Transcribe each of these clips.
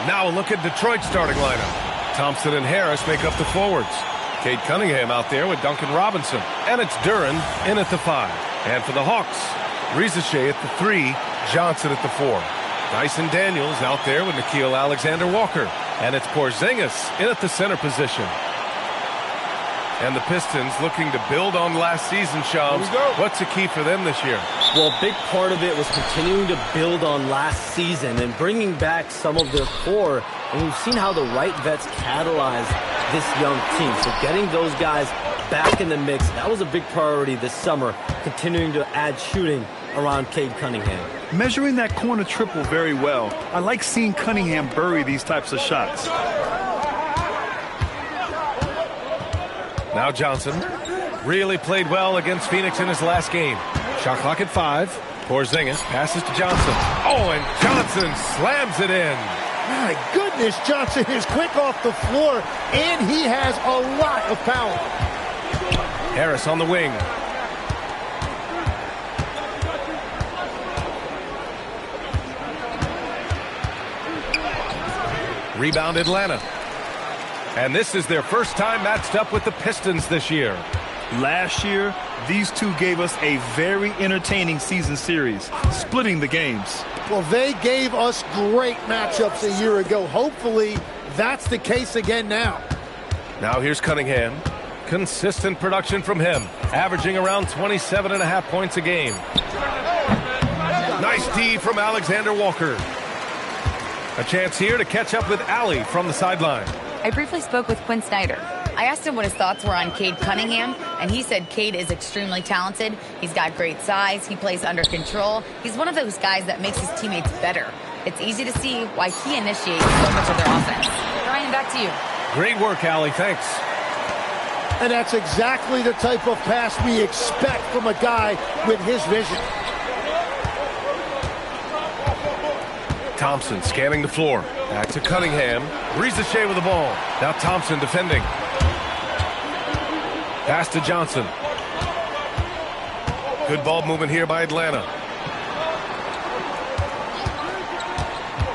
Now a look at Detroit's starting lineup. Thompson and Harris make up the forwards. Cade Cunningham out there with Duncan Robinson. And it's Duren in at the 5. And for the Hawks, Rizachet at the 3, Johnson at the 4. Dyson Daniels out there with Nickeil Alexander-Walker. And it's Porzingis in at the center position. And the Pistons looking to build on last season, Shams. What's the key for them this year? Well, a big part of it was continuing to build on last season and bringing back some of their core. And we've seen how the right vets catalyze this young team. So getting those guys back in the mix, that was a big priority this summer, continuing to add shooting around Cade Cunningham. Measuring that corner triple very well. I like seeing Cunningham bury these types of shots. Now Johnson really played well against Phoenix in his last game. Shot clock at 5. Porzingis passes to Johnson. Oh, and Johnson slams it in. My goodness, Johnson is quick off the floor, and he has a lot of power. Harris on the wing. Rebound Atlanta. And this is their first time matched up with the Pistons this year. Last year, these two gave us a very entertaining season series, splitting the games. Well, they gave us great matchups a year ago. Hopefully, that's the case again now. Now here's Cunningham. Consistent production from him, averaging around 27.5 points a game. Nice D from Alexander Walker. A chance here to catch up with Allie from the sideline. I briefly spoke with Quinn Snyder. I asked him what his thoughts were on Cade Cunningham, and he said Cade is extremely talented. He's got great size. He plays under control. He's one of those guys that makes his teammates better. It's easy to see why he initiates so much of their offense. Ryan, back to you. Great work, Allie. Thanks. And that's exactly the type of pass we expect from a guy with his vision. Thompson scanning the floor. Back to Cunningham. Rizachet with the ball. Now Thompson defending. Pass to Johnson. Good ball movement here by Atlanta.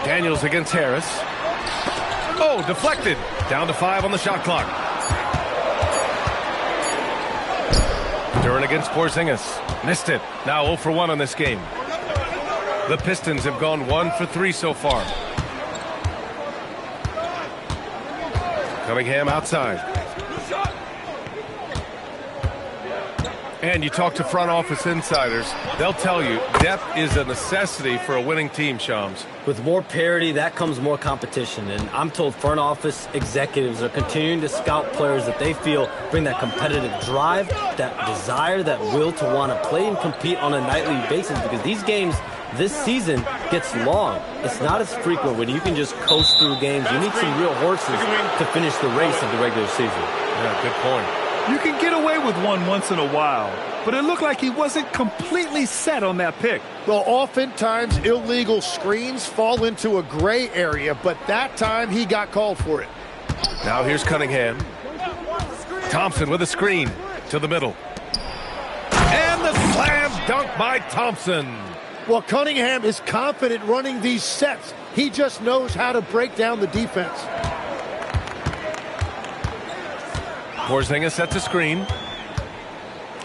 Daniels against Harris. Oh, deflected. Down to 5 on the shot clock. Duren against Porzingis. Missed it. Now 0 for 1 on this game. The Pistons have gone 1 for 3 so far. Cunningham outside. And you talk to front office insiders, they'll tell you depth is a necessity for a winning team, Shams. With more parity, that comes more competition. And I'm told front office executives are continuing to scout players that they feel bring that competitive drive, that desire, that will to want to play and compete on a nightly basis, because these games this season gets long. It's not as frequent when you can just coast through games. You need some real horses to finish the race of the regular season. Yeah, good point. You can get away with one once in a while, but it looked like he wasn't completely set on that pick. Well, oftentimes illegal screens fall into a gray area, but that time he got called for it. Now here's Cunningham. Thompson with a screen to the middle. And the slam dunk by Thompson. Well, Cunningham is confident running these sets. He just knows how to break down the defense. Porzingis sets a screen.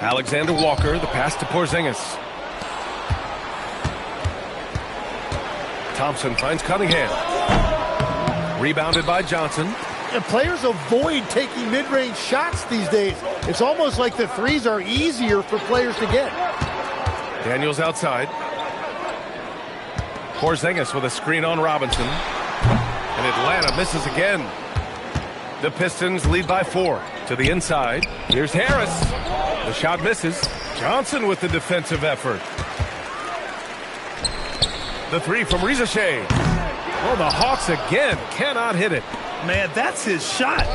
Alexander Walker, the pass to Porzingis. Thompson finds Cunningham. Rebounded by Johnson. And players avoid taking mid-range shots these days. It's almost like the threes are easier for players to get. Daniels outside. Porzingis with a screen on Robinson. And Atlanta misses again. The Pistons lead by 4. To the inside. Here's Harris. The shot misses. Johnson with the defensive effort. The 3 from Rizachet. Oh, the Hawks again cannot hit it. Man, that's his shot.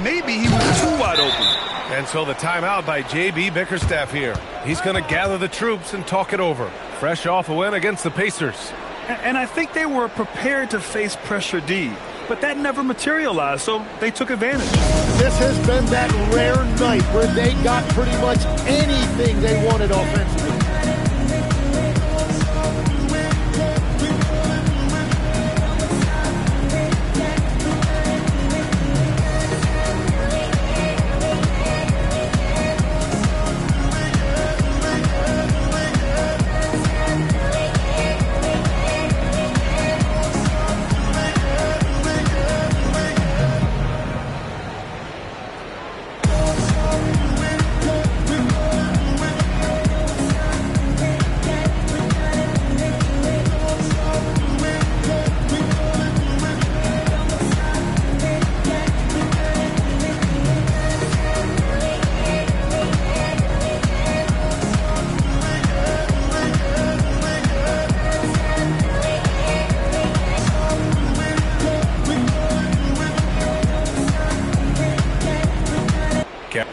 Maybe he was too wide open. And so the timeout by J.B. Bickerstaff here. He's going to gather the troops and talk it over. Fresh off a win against the Pacers. And I think they were prepared to face pressure D, but that never materialized, so they took advantage. This has been that rare night where they got pretty much anything they wanted offensively.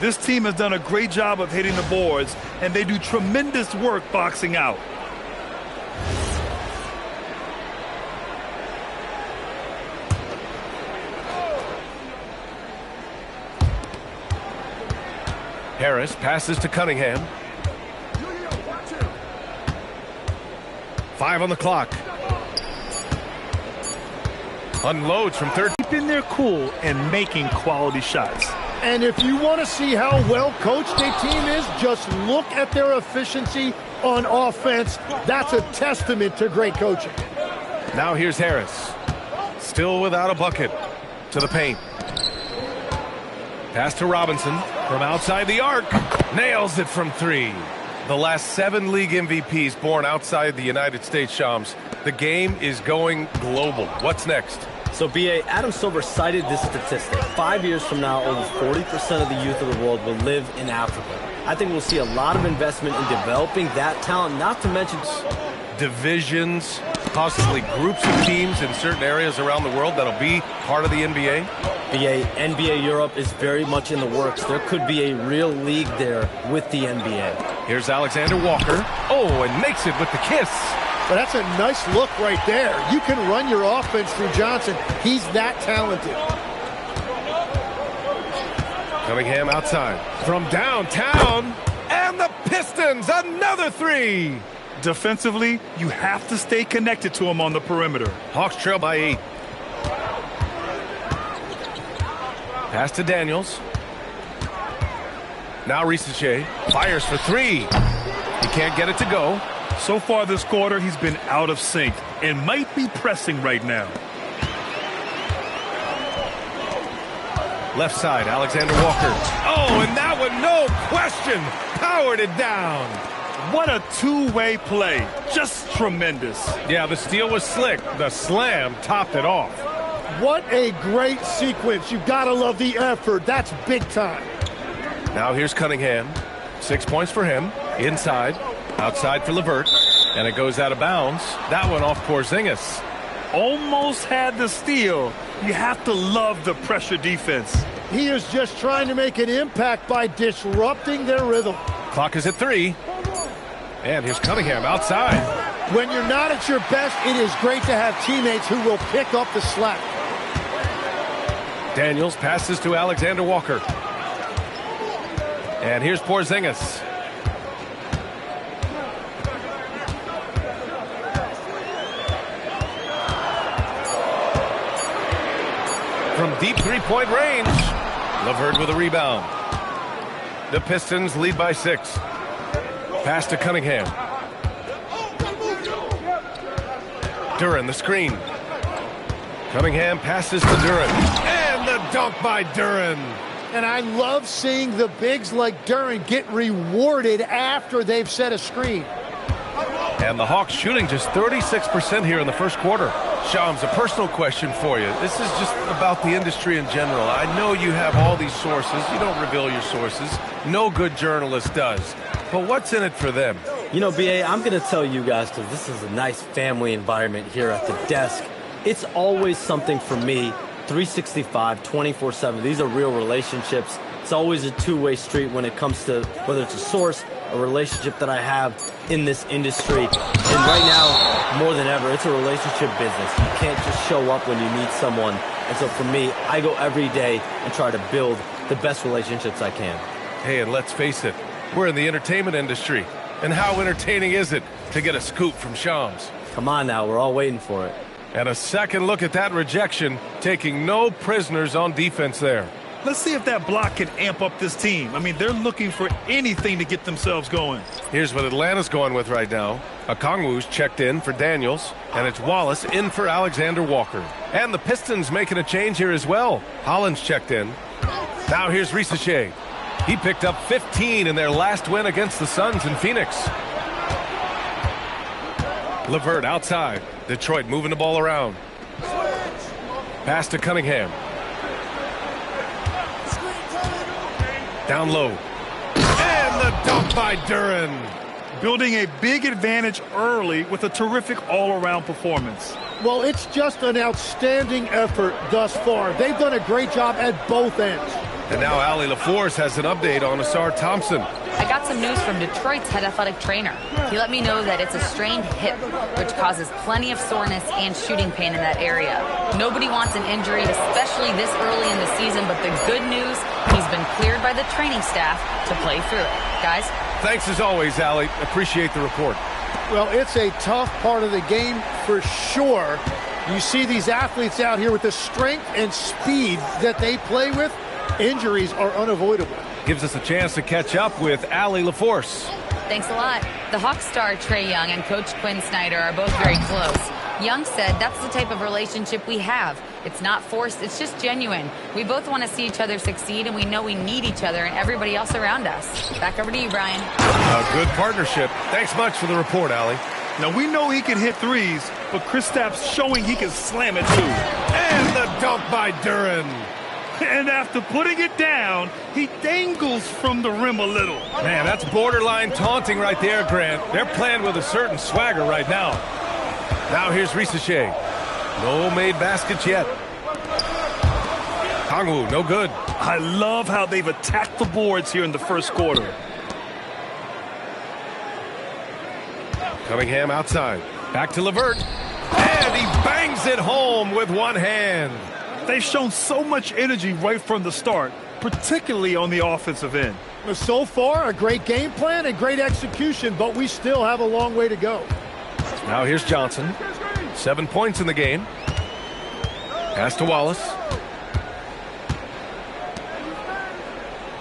This team has done a great job of hitting the boards, and they do tremendous work boxing out. Harris passes to Cunningham. 5 on the clock. Unloads from third. Keeping their cool and making quality shots. And if you want to see how well coached a team is, just look at their efficiency on offense. That's a testament to great coaching. Now here's Harris. Still without a bucket. To the paint. Pass to Robinson from outside the arc. Nails it from 3. The last 7 league MVPs born outside the United States, Shams. The game is going global. What's next? So, B.A., Adam Silver cited this statistic. 5 years from now, over 40% of the youth of the world will live in Africa. I think we'll see a lot of investment in developing that talent, not to mention divisions, possibly groups of teams in certain areas around the world that'll be part of the NBA. BA, NBA Europe is very much in the works. There could be a real league there with the NBA. Here's Alexander Walker. Oh, and makes it with the kiss. But that's a nice look right there. You can run your offense through Johnson. He's that talented. Cunningham outside. From downtown. And the Pistons, another 3. Defensively, you have to stay connected to him on the perimeter. Hawks trail by 8. Pass to Daniels. Now Risache fires for 3. He can't get it to go. So far this quarter, he's been out of sync and might be pressing right now. Left side, Alexander Walker. Oh, and that one, no question, powered it down. What a two-way play. Just tremendous. Yeah, the steal was slick. The slam topped it off. What a great sequence. You've got to love the effort. That's big time. Now here's Cunningham. 6 points for him. Inside. Outside for LeVert. And it goes out of bounds. That one off Porzingis. Almost had the steal. You have to love the pressure defense. He is just trying to make an impact by disrupting their rhythm. Clock is at 3. And here's Cunningham outside. When you're not at your best, it is great to have teammates who will pick up the slack. Daniels passes to Alexander Walker. And here's Porzingis. From deep three-point range, LeVert with a rebound. The Pistons lead by 6. Pass to Cunningham. Duren, the screen. Cunningham passes to Duren. And the dunk by Duren. And I love seeing the bigs like Duren get rewarded after they've set a screen. And the Hawks shooting just 36% here in the first quarter. Shams, a personal question for you. This is just about the industry in general. I know you have all these sources. You don't reveal your sources. No good journalist does. But what's in it for them? You know, B.A., I'm going to tell you guys, because this is a nice family environment here at the desk. It's always something for me, 365, 24/7. These are real relationships. It's always a two-way street when it comes to whether it's a source, a relationship that I have in this industry. And right now, more than ever, it's a relationship business. You can't just show up when you need someone. And so for me, I go every day and try to build the best relationships I can. Hey, and let's face it, we're in the entertainment industry. And how entertaining is it to get a scoop from Shams? Come on now, we're all waiting for it. And a second look at that rejection, taking no prisoners on defense there. Let's see if that block can amp up this team. I mean, they're looking for anything to get themselves going. Here's what Atlanta's going with right now. Okongwu's checked in for Daniels, and it's Wallace in for Alexander Walker. And the Pistons making a change here as well. Holland's checked in. Now here's Risache. He picked up 15 in their last win against the Suns in Phoenix. LeVert outside. Detroit moving the ball around. Pass to Cunningham. Down low. And the dunk by Duren. Building a big advantage early with a terrific all-around performance. Well, it's just an outstanding effort thus far. They've done a great job at both ends. And now Allie LaForce has an update on Asar Thompson. I got some news from Detroit's head athletic trainer. He let me know that it's a strained hip, which causes plenty of soreness and shooting pain in that area. Nobody wants an injury, especially this early in the season, but the good news, he's been cleared by the training staff to play through it. Guys? Thanks as always, Allie. Appreciate the report. Well, it's a tough part of the game for sure. You see these athletes out here with the strength and speed that they play with. Injuries are unavoidable. Gives us a chance to catch up with Allie LaForce. Thanks a lot. The Hawks star Trae Young and Coach Quinn Snyder are both very close. Young said that's the type of relationship we have. It's not forced, it's just genuine. We both want to see each other succeed, and we know we need each other and everybody else around us. Back over to you, Brian. A good partnership. Thanks much for the report, Allie. Now, we know he can hit threes, but Kristaps showing he can slam it, too. And the dunk by Duren. And after putting it down, he dangles from the rim a little. Man, that's borderline taunting right there, Grant. They're playing with a certain swagger right now. Now here's Risache. No made baskets yet. Kongwu, no good. I love how they've attacked the boards here in the first quarter. Cunningham outside. Back to LeVert. And he bangs it home with one hand. They've shown so much energy right from the start, particularly on the offensive end. So far, a great game plan and great execution, but we still have a long way to go. Now here's Johnson. 7 points in the game. Pass to Wallace.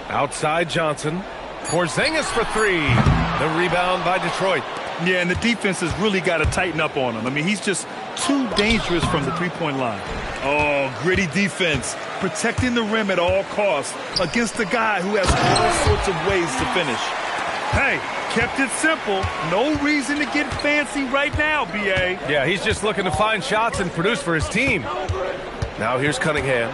Outside Johnson. Porzingis for three. The rebound by Detroit. Yeah, and the defense has really got to tighten up on him. I mean, he's just too dangerous from the three-point line. Oh, gritty defense, protecting the rim at all costs against a guy who has all sorts of ways to finish. Hey, kept it simple. No reason to get fancy right now, B.A. Yeah, he's just looking to find shots and produce for his team. Now here's Cunningham.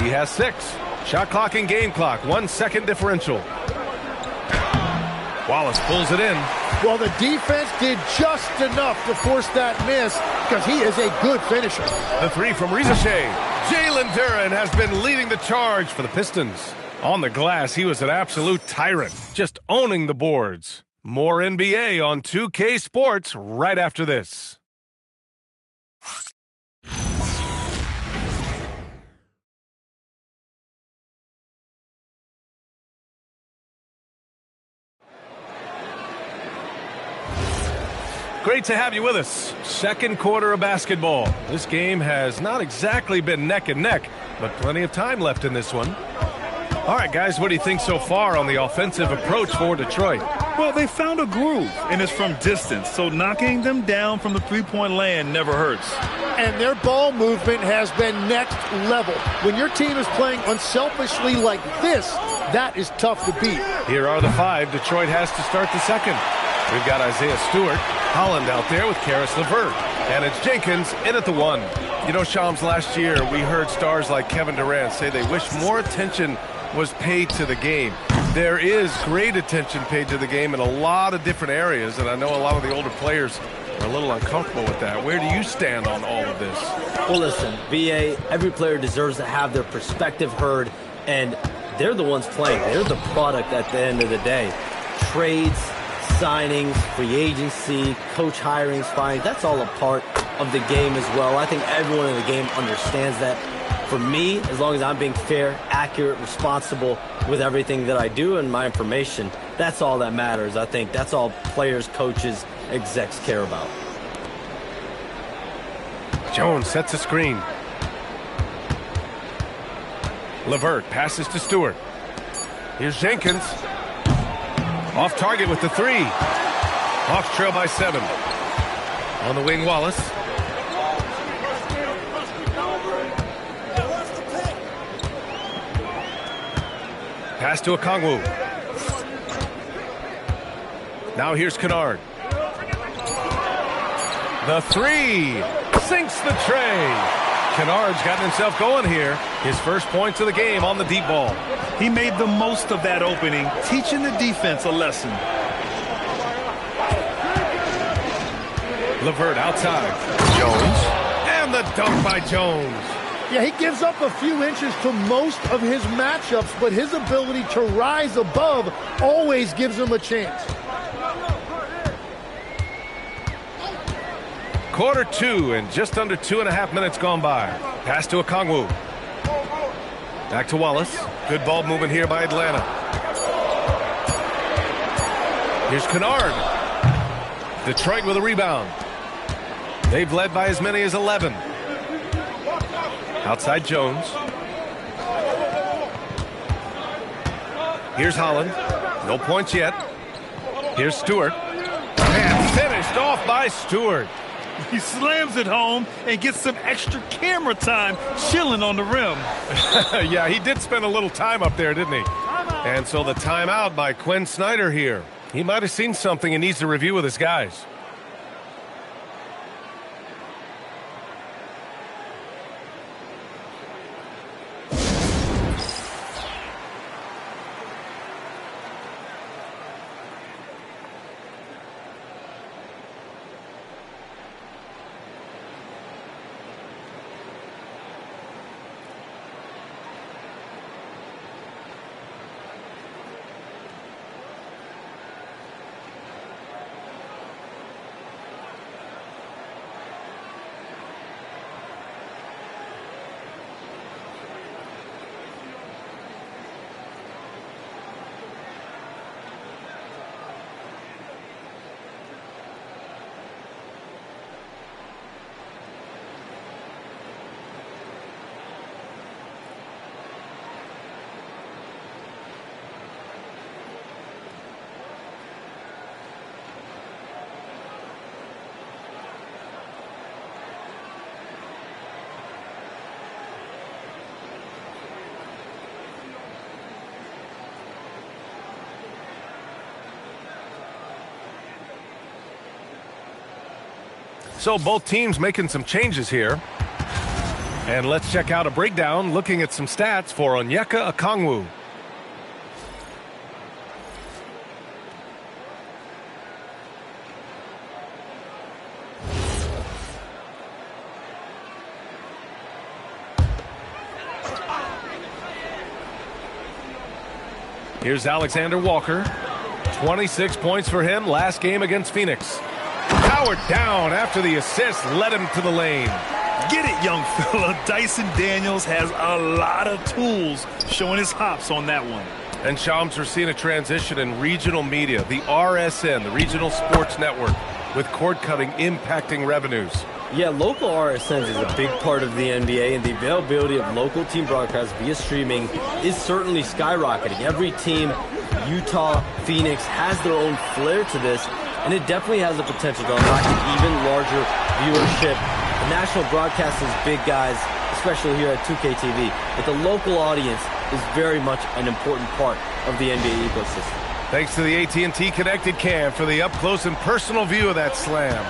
He has 6. Shot clock and game clock. 1 second differential. Wallace pulls it in. Well, the defense did just enough to force that miss because he is a good finisher. The three from Risache. Jalen Duren has been leading the charge for the Pistons. On the glass, he was an absolute tyrant, just owning the boards. More NBA on 2K Sports right after this. Great to have you with us. Second quarter of basketball. This game has not exactly been neck and neck, but plenty of time left in this one. All right, guys, what do you think so far on the offensive approach for Detroit? Well, they found a groove, and it's from distance, so knocking them down from the three-point land never hurts. And their ball movement has been next level. When your team is playing unselfishly like this, that is tough to beat. Here are the 5 Detroit has to start the second. We've got Isaiah Stewart, Holland out there with Karis LeVert, and it's Jenkins in at the 1. You know, Shams, last year we heard stars like Kevin Durant say they wish more attention was paid to the game. There is great attention paid to the game in a lot of different areas, and I know a lot of the older players are a little uncomfortable with that. Where do you stand on all of this? Well, listen, VA, every player deserves to have their perspective heard, and they're the ones playing. They're the product at the end of the day. Trades, signings, free agency, coach hirings, firings, that's all a part of the game as well. I think everyone in the game understands that. For me, as long as I'm being fair, accurate, responsible with everything that I do and my information, that's all that matters. I think that's all players, coaches, execs care about. Jones sets a screen. LeVert passes to Stewart. Here's Jenkins. Off target with the 3. Hawks trail by 7. On the wing, Wallace. Pass to Okongwu. Now here's Kennard. The 3 sinks the tray. Kennard's gotten himself going here. His first points of the game on the deep ball. He made the most of that opening, teaching the defense a lesson. LeVert outside. Jones. And the dunk by Jones. Yeah, he gives up a few inches to most of his matchups, but his ability to rise above always gives him a chance. Quarter 2 and just under 2.5 minutes gone by. Pass to Okongwu. Back to Wallace. Good ball movement here by Atlanta. Here's Kennard. Detroit with a rebound. They've led by as many as 11. Outside Jones. Here's Holland. No points yet. Here's Stewart. And finished off by Stewart. He slams it home and gets some extra camera time chilling on the rim. Yeah, he did spend a little time up there, didn't he? And so the timeout by Quinn Snyder here. He might have seen something and needs to review with his guys. So both teams making some changes here. And let's check out a breakdown looking at some stats for Onyeka Okongwu. Here's Alexander Walker. 26 points for him last game against Phoenix. Powered down after the assist led him to the lane. Get it, young fella. Dyson Daniels has a lot of tools, showing his hops on that one. And Shams, we're seeing a transition in regional media. The RSN, the Regional Sports Network, with cord cutting impacting revenues. Yeah, local RSNs is a big part of the NBA, and the availability of local team broadcasts via streaming is certainly skyrocketing. Every team, Utah, Phoenix, has their own flair to this, and it definitely has the potential to unlock an even larger viewership. The national broadcast is big, guys, especially here at 2K TV, but the local audience is very much an important part of the NBA ecosystem. Thanks to the AT&T Connected Cam for the up-close and personal view of that slam.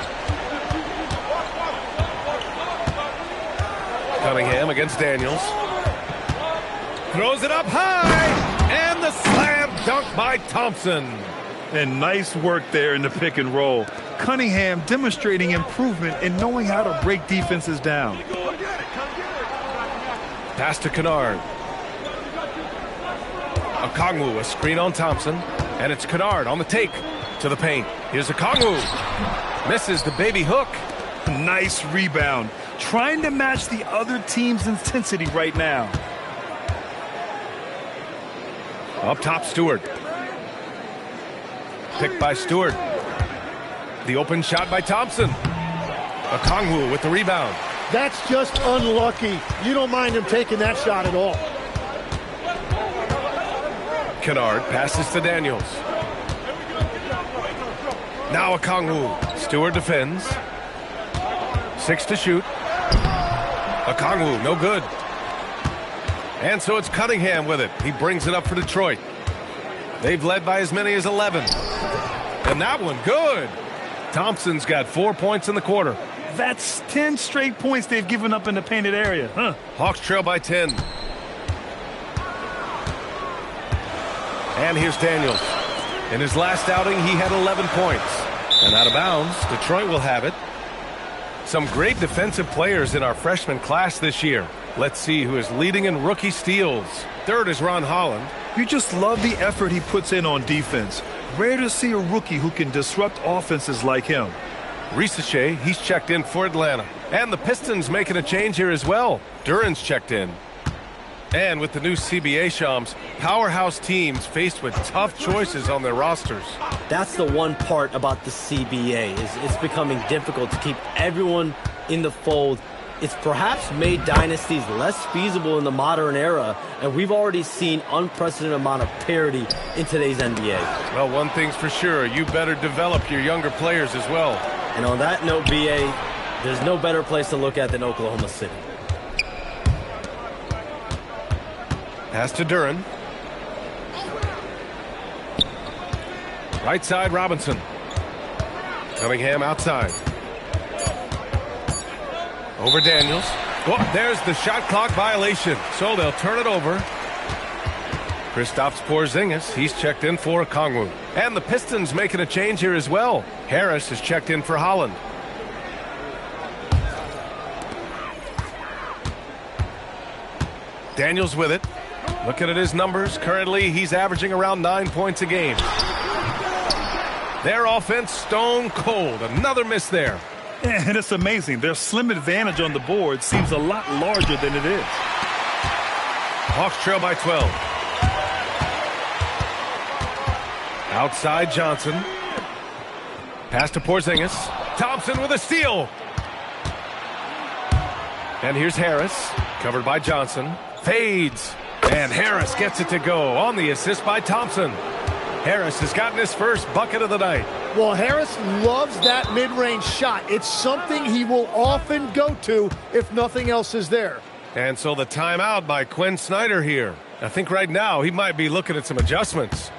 Cunningham against Daniels. Throws it up high, and the slam dunk by Thompson. And nice work there in the pick and roll. Cunningham demonstrating improvement in knowing how to break defenses down. Pass to Kennard. Okongwu, a screen on Thompson. And it's Kennard on the take to the paint. Here's Okongwu. Misses the baby hook. Nice rebound. Trying to match the other team's intensity right now. Up top, Stewart. Picked by Stewart. The open shot by Thompson. Okongwu with the rebound. That's just unlucky. You don't mind him taking that shot at all. Kennard passes to Daniels. Now Okongwu. Stewart defends. 6 to shoot. Okongwu, no good. And so it's Cunningham with it. He brings it up for Detroit. They've led by as many as 11. And that one, good. Thompson's got 4 points in the quarter. That's 10 straight points they've given up in the painted area. Hawks trail by 10. And here's Daniels. In his last outing, he had 11 points. And out of bounds, Detroit will have it. Some great defensive players in our freshman class this year. Let's see who is leading in rookie steals. Third is Ron Holland. You just love the effort he puts in on defense. Rare to see a rookie who can disrupt offenses like him. Risache, he's checked in for Atlanta. And the Pistons making a change here as well. Duran's checked in. And with the new CBA, Shams, powerhouse teams faced with tough choices on their rosters. That's the one part about the CBA, is it's becoming difficult to keep everyone in the fold. It's perhaps made dynasties less feasible in the modern era, and we've already seen unprecedented amount of parity in today's NBA. Well, one thing's for sure, you better develop your younger players as well. And on that note, BA, there's no better place to look at than Oklahoma City. Pass to Duran. Right side, Robinson. Cunningham outside. Over Daniels. Oh, there's the shot clock violation. So they'll turn it over. Kristaps Porzingis, he's checked in for Okongwu. And the Pistons making a change here as well. Harris is checked in for Holland. Daniels with it. Looking at his numbers, currently he's averaging around 9 points a game. Their offense stone cold. Another miss there. And it's amazing. Their slim advantage on the board seems a lot larger than it is. Hawks trail by 12. Outside Johnson. Pass to Porzingis. Thompson with a steal. And here's Harris. Covered by Johnson. Fades. And Harris gets it to go on the assist by Thompson. Harris has gotten his first bucket of the night. Well, Harris loves that mid-range shot. It's something he will often go to if nothing else is there. And so the timeout by Quinn Snyder here. I think right now he might be looking at some adjustments.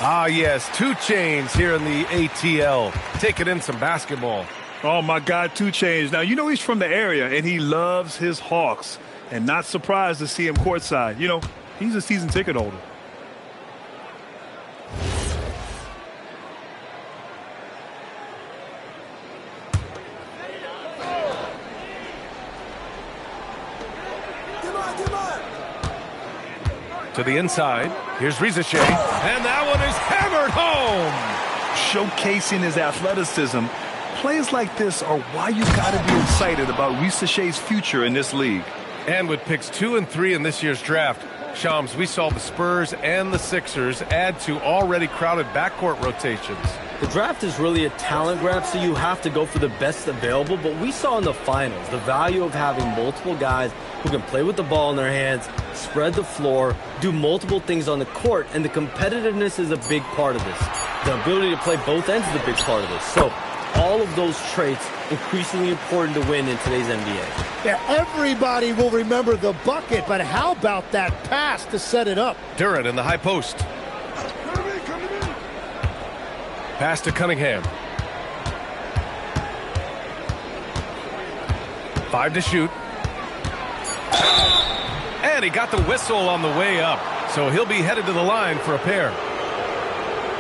Ah, yes, 2 Chainz here in the ATL, taking in some basketball. Oh, my God, 2 Chainz. Now, you know he's from the area, and he loves his Hawks. And not surprised to see him courtside. You know, he's a season ticket holder. To the inside. Here's Risache. And that one is hammered home. Showcasing his athleticism. Plays like this are why you got to be excited about Risache's future in this league. And with picks 2 and 3 in this year's draft, Shams, we saw the Spurs and the Sixers add to already crowded backcourt rotations. The draft is really a talent grab, so you have to go for the best available. But we saw in the finals the value of having multiple guys who can play with the ball in their hands, spread the floor, do multiple things on the court, and the competitiveness is a big part of this. The ability to play both ends is a big part of this. So all of those traits increasingly important to win in today's NBA. Yeah, everybody will remember the bucket, but how about that pass to set it up? Duran in the high post. Pass to Cunningham. 5 to shoot. And he got the whistle on the way up, so he'll be headed to the line for a pair.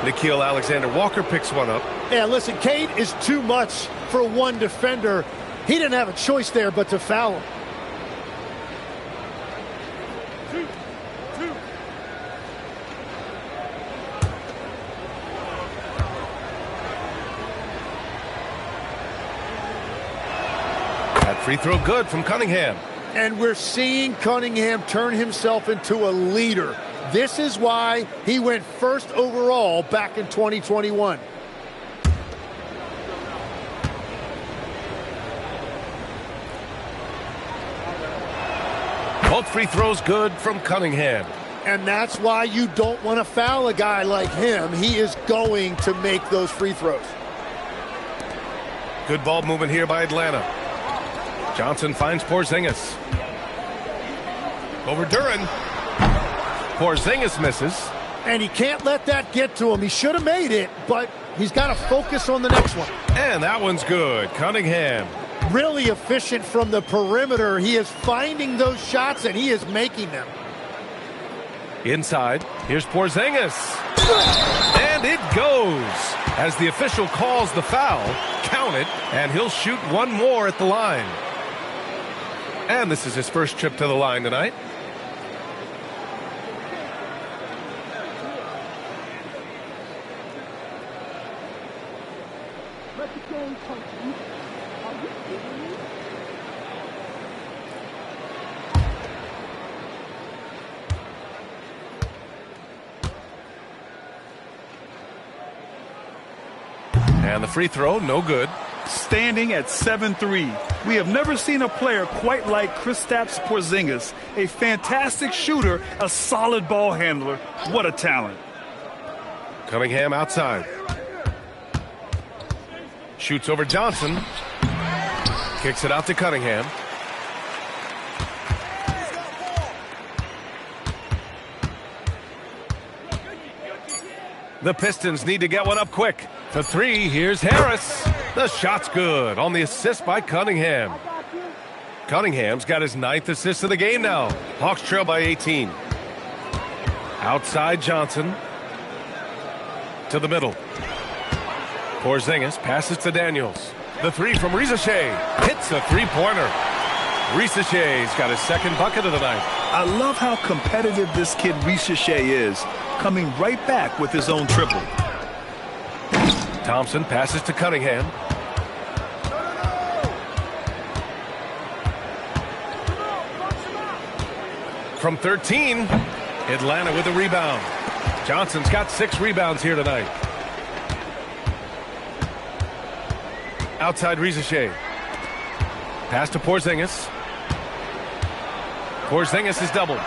Nickeil Alexander-Walker picks one up. Yeah, listen, Cade is too much for one defender. He didn't have a choice there but to foul him. Free throw good from Cunningham. And we're seeing Cunningham turn himself into a leader. This is why he went first overall back in 2021. Both free throws good from Cunningham. And that's why you don't want to foul a guy like him. He is going to make those free throws. Good ball movement here by Atlanta. Johnson finds Porzingis. Over Duren. Porzingis misses. And he can't let that get to him. He should have made it, but he's got to focus on the next one. And that one's good. Cunningham. Really efficient from the perimeter. He is finding those shots, and he is making them. Inside, here's Porzingis. And it goes. As the official calls the foul, count it, and he'll shoot one more at the line. And this is his first trip to the line tonight. And the free throw, no good. Standing at 7-3. We have never seen a player quite like Kristaps Porzingis. A fantastic shooter, a solid ball handler. What a talent. Cunningham outside. Shoots over Johnson. Kicks it out to Cunningham. The Pistons need to get one up quick. For three, here's Harris. The shot's good on the assist by Cunningham. Cunningham's got his 9th assist of the game now. Hawks trail by 18. Outside Johnson. To the middle. Porzingis passes to Daniels. The three from Risache. Hits a three-pointer. Risaché's got his second bucket of the night. I love how competitive this kid Risache is, coming right back with his own triple. Thompson passes to Cunningham. From 13, Atlanta with a rebound. Johnson's got 6 rebounds here tonight. Outside Risache. Pass to Porzingis. Porzingis is doubled.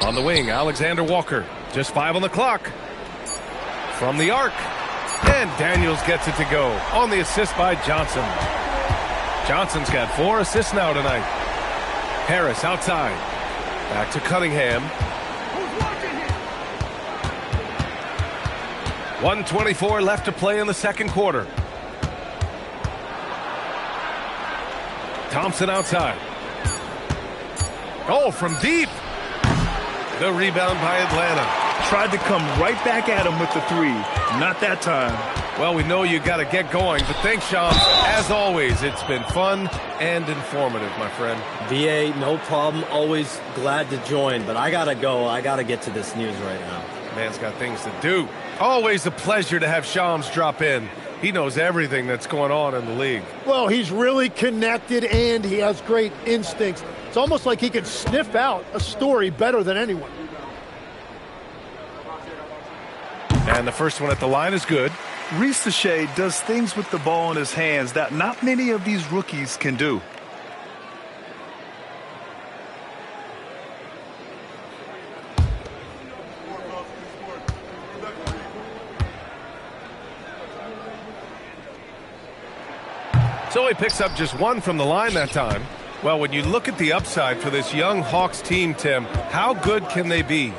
On the wing, Alexander Walker. Just 5 on the clock. From the arc. And Daniels gets it to go on the assist by Johnson. Johnson's got 4 assists now tonight. Harris outside. Back to Cunningham. 1:24 left to play in the second quarter. Thompson outside. Oh, from deep. The rebound by Atlanta. Tried to come right back at him with the three. Not that time. Well, we know you got to get going, but thanks, Shams. As always, it's been fun and informative, my friend. VA, no problem. Always glad to join, but I got to go. I got to get to this news right now. Man's got things to do. Always a pleasure to have Shams drop in. He knows everything that's going on in the league. Well, he's really connected, and he has great instincts. It's almost like he can sniff out a story better than anyone. And the first one at the line is good. Risache does things with the ball in his hands that not many of these rookies can do. So he picks up just 1 from the line that time. Well, when you look at the upside for this young Hawks team, Tim, how good can they be?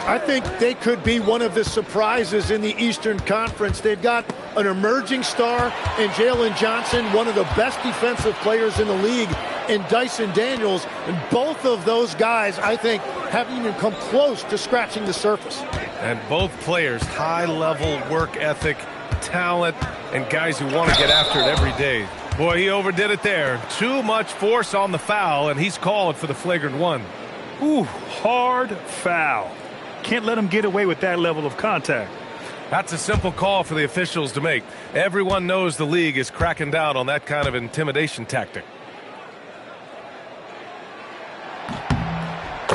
I think they could be one of the surprises in the Eastern Conference. They've got an emerging star in Jalen Johnson, one of the best defensive players in the league, and Dyson Daniels. And both of those guys, I think, haven't even come close to scratching the surface. And both players, high-level work ethic, talent, and guys who want to get after it every day. Boy, he overdid it there. Too much force on the foul, and he's called for the flagrant 1. Ooh, hard foul. Can't let him get away with that level of contact. That's a simple call for the officials to make. Everyone knows the league is cracking down on that kind of intimidation tactic.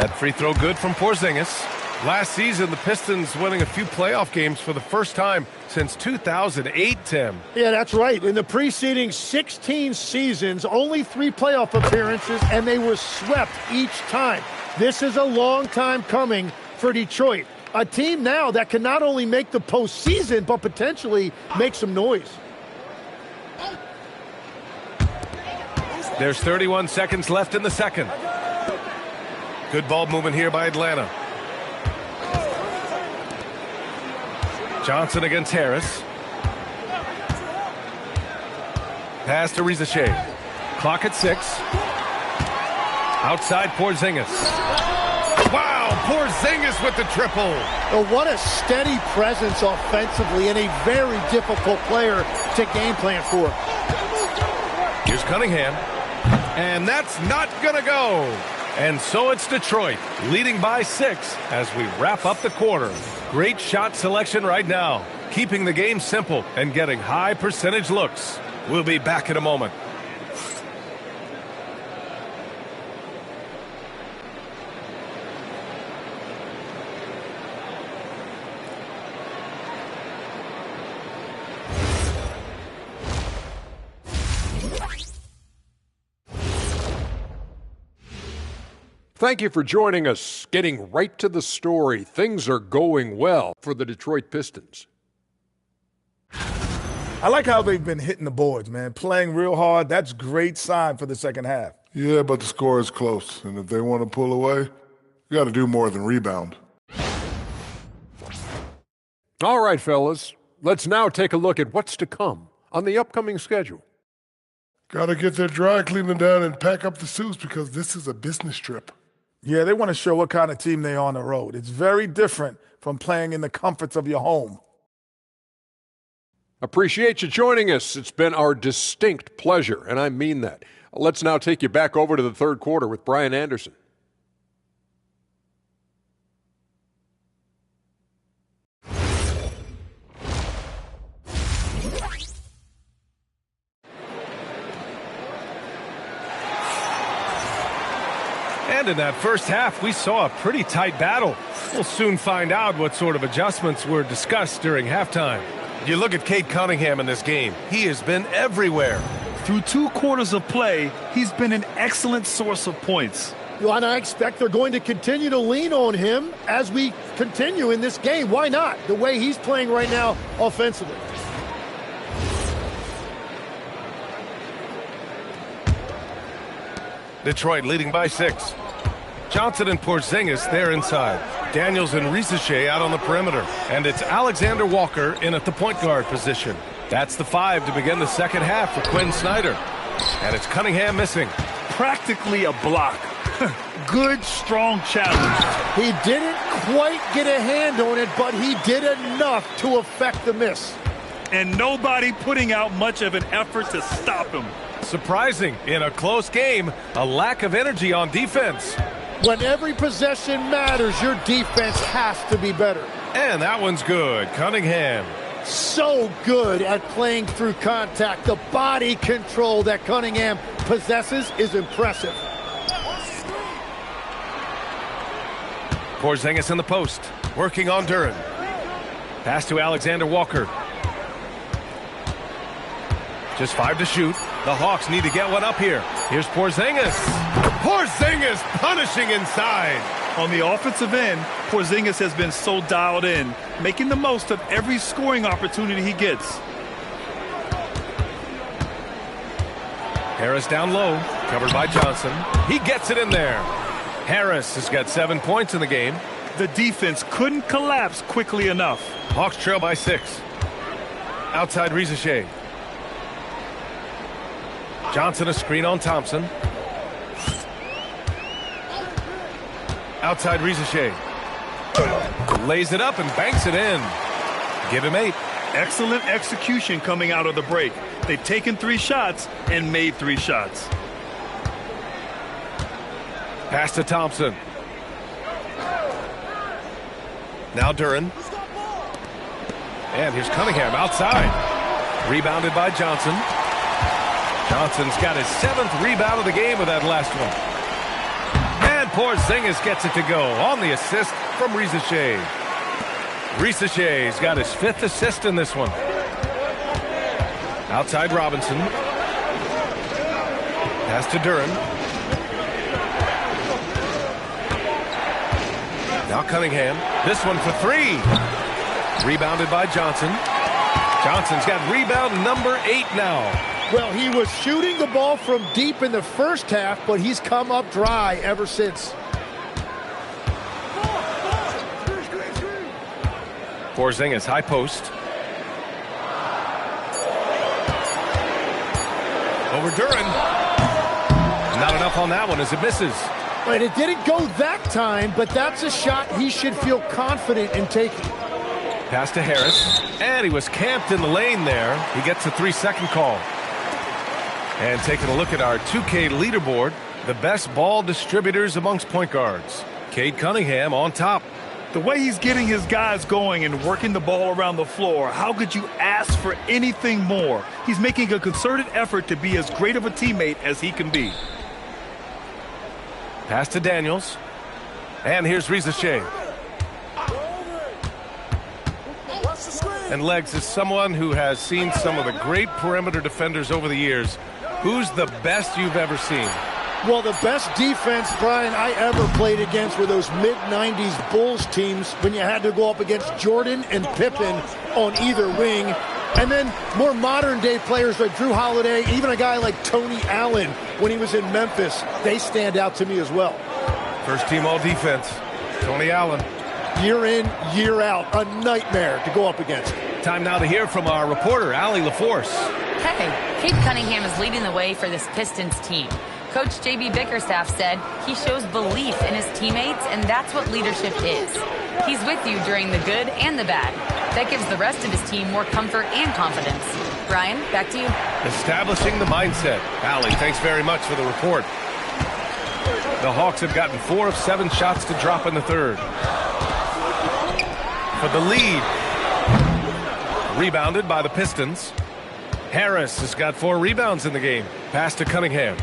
That free throw good from Porzingis. Last season, the Pistons winning a few playoff games for the first time since 2008, Tim. Yeah, that's right. In the preceding 16 seasons, only 3 playoff appearances, and they were swept each time. This is a long time coming for Detroit. A team now that can not only make the postseason, but potentially make some noise. There's 31 seconds left in the second. Good ball movement here by Atlanta. Johnson against Harris. Pass to Rizachet. Clock at 6. Outside Porzingis. Wow, Porzingis with the triple. Oh, what a steady presence offensively and a very difficult player to game plan for. Here's Cunningham. And that's not going to go. And so it's Detroit, leading by 6 as we wrap up the quarter. Great shot selection right now, keeping the game simple and getting high percentage looks. We'll be back in a moment. Thank you for joining us. Getting right to the story, things are going well for the Detroit Pistons. I like how they've been hitting the boards, man. Playing real hard. That's a great sign for the second half. Yeah, but the score is close, and if they want to pull away, you got to do more than rebound. All right, fellas, let's now take a look at what's to come on the upcoming schedule. Got to get their dry cleaning down and pack up the suits because this is a business trip. Yeah, they want to show what kind of team they are on the road. It's very different from playing in the comforts of your home. Appreciate you joining us. It's been our distinct pleasure, and I mean that. Let's now take you back over to the third quarter with Brian Anderson. And in that first half, we saw a pretty tight battle. We'll soon find out what sort of adjustments were discussed during halftime. You look at Cade Cunningham in this game. He has been everywhere. Through 2 quarters of play, he's been an excellent source of points. And I expect they're going to continue to lean on him as we continue in this game. Why not? The way he's playing right now offensively. Detroit leading by 6. Johnson and Porzingis there inside. Daniels and Rizachet out on the perimeter. And it's Alexander Walker in at the point guard position. That's the 5 to begin the second half for Quinn Snyder. And it's Cunningham missing. Practically a block. Good, strong challenge. He didn't quite get a hand on it, but he did enough to affect the miss. And nobody putting out much of an effort to stop him. Surprising, in a close game, a lack of energy on defense. When every possession matters, your defense has to be better. And that one's good. Cunningham. So good at playing through contact. The body control that Cunningham possesses is impressive. Porzingis in the post, working on Duren. Pass to Alexander Walker. Just 5 to shoot. The Hawks need to get one up here. Here's Porzingis. Porzingis punishing inside. On the offensive end, Porzingis has been so dialed in, making the most of every scoring opportunity he gets. Harris down low, covered by Johnson. He gets it in there. Harris has got 7 points in the game. The defense couldn't collapse quickly enough. Hawks trail by 6. Outside Rizachet. Johnson a screen on Thompson. Outside Rizachet. Lays it up and banks it in. Give him 8. Excellent execution coming out of the break. They've taken 3 shots and made 3 shots. Pass to Thompson. Now Duren. And here's Cunningham outside. Rebounded by Johnson. Johnson's got his 7th rebound of the game with that last one. And Porzingis gets it to go on the assist from Risache. Risache's got his 5th assist in this one. Outside Robinson. Pass to Duren. Now Cunningham. This one for 3. Rebounded by Johnson. Johnson's got rebound number 8 now. Well, he was shooting the ball from deep in the first half, but he's come up dry ever since. Porzingis, high post. Over Duren. Not enough on that one as it misses. Right, it didn't go that time, but that's a shot he should feel confident in taking. Pass to Harris. And he was camped in the lane there. He gets a 3-second call. And taking a look at our 2K leaderboard, the best ball distributors amongst point guards. Cade Cunningham on top. The way he's getting his guys going and working the ball around the floor, how could you ask for anything more? He's making a concerted effort to be as great of a teammate as he can be. Pass to Daniels. And here's Risache. And Legs is someone who has seen some of the great perimeter defenders over the years. Who's the best you've ever seen? Well, the best defense, Brian, I ever played against were those mid-90s Bulls teams when you had to go up against Jordan and Pippen on either wing. And then more modern-day players like Drew Holiday, even a guy like Tony Allen when he was in Memphis. They stand out to me as well. First team all-defense, Tony Allen. Year in, year out, a nightmare to go up against. Time now to hear from our reporter, Allie LaForce. Hey, Cade Cunningham is leading the way for this Pistons team. Coach J.B. Bickerstaff said he shows belief in his teammates, and that's what leadership is. He's with you during the good and the bad. That gives the rest of his team more comfort and confidence. Brian, back to you. Establishing the mindset. Allie, thanks very much for the report. The Hawks have gotten 4 of 7 shots to drop in the third. For the lead. Rebounded by the Pistons. Harris has got 4 rebounds in the game. Pass to Cunningham.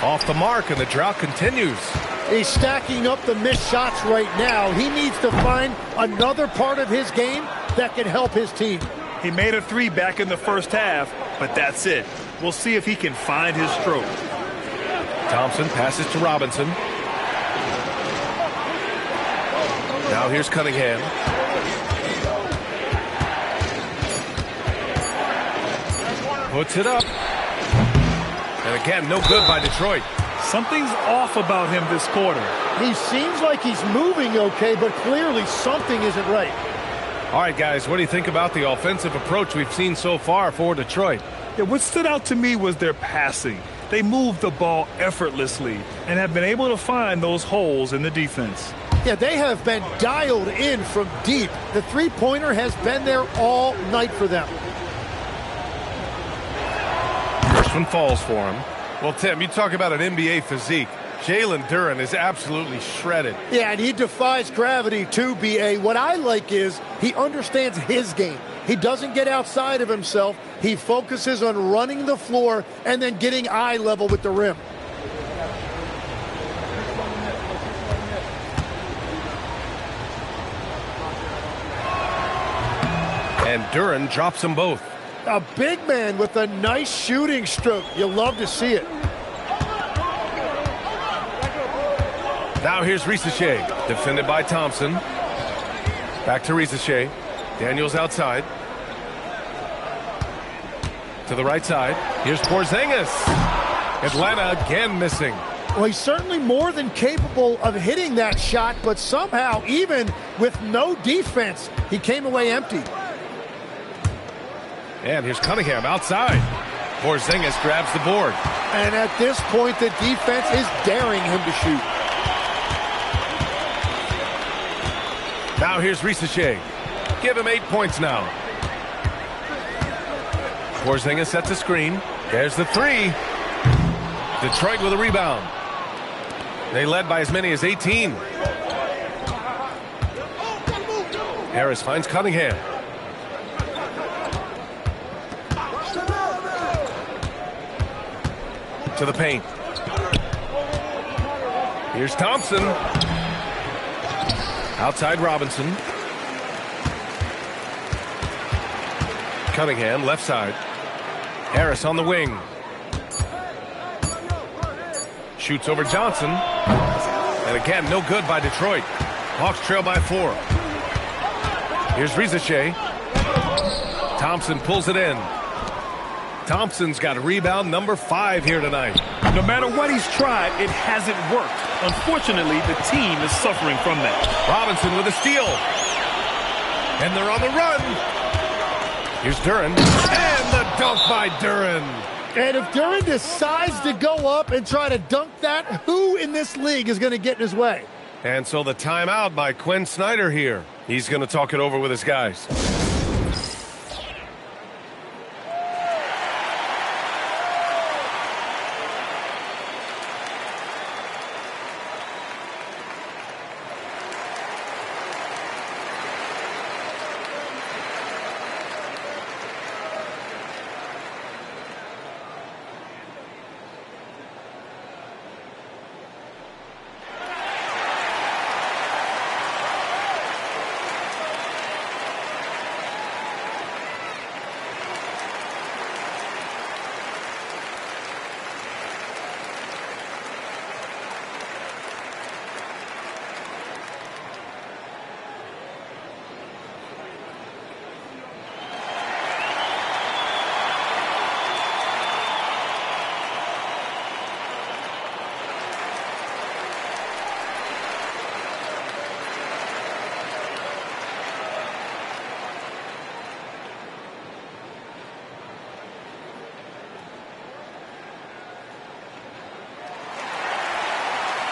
Off the mark, and the drought continues. He's stacking up the missed shots right now. He needs to find another part of his game that can help his team. He made a 3 back in the first half, but that's it. We'll see if he can find his stroke. Thompson passes to Robinson. Now here's Cunningham. Puts it up. And again, no good by Detroit. Something's off about him this quarter. He seems like he's moving okay, but clearly something isn't right. All right, guys, what do you think about the offensive approach we've seen so far for Detroit? Yeah, what stood out to me was their passing. They moved the ball effortlessly and have been able to find those holes in the defense. Yeah, they have been dialed in from deep. The three-pointer has been there all night for them. First one falls for him. Well, Tim, you talk about an NBA physique. Jalen Duren is absolutely shredded. Yeah, and he defies gravity too, B.A. What I like is he understands his game. He doesn't get outside of himself. He focuses on running the floor and then getting eye level with the rim. And Duren drops them both. A big man with a nice shooting stroke. You'll love to see it. Now here's Risache, defended by Thompson. Back to Risache. Daniels outside. To the right side. Here's Porzingis. Atlanta again missing. Well, he's certainly more than capable of hitting that shot, but somehow, even with no defense, he came away empty. And here's Cunningham outside. Porzingis grabs the board. And at this point, the defense is daring him to shoot. Now here's Risache. Give him 8 points now. Porzingis sets a screen. There's the 3. Detroit with a rebound. They led by as many as 18. Harris finds Cunningham. To the paint. Here's Thompson. Outside Robinson. Cunningham, left side. Harris on the wing. Shoots over Johnson. And again, no good by Detroit. Hawks trail by 4. Here's Rizachet. Thompson pulls it in. Thompson's got a rebound number 5 here tonight. No matter what he's tried, it hasn't worked. Unfortunately, the team is suffering from that. Robinson with a steal. And they're on the run. Here's Duren. And the dunk by Duren. And if Duren decides to go up and try to dunk that, who in this league is going to get in his way? And so the timeout by Quinn Snyder here. He's going to talk it over with his guys.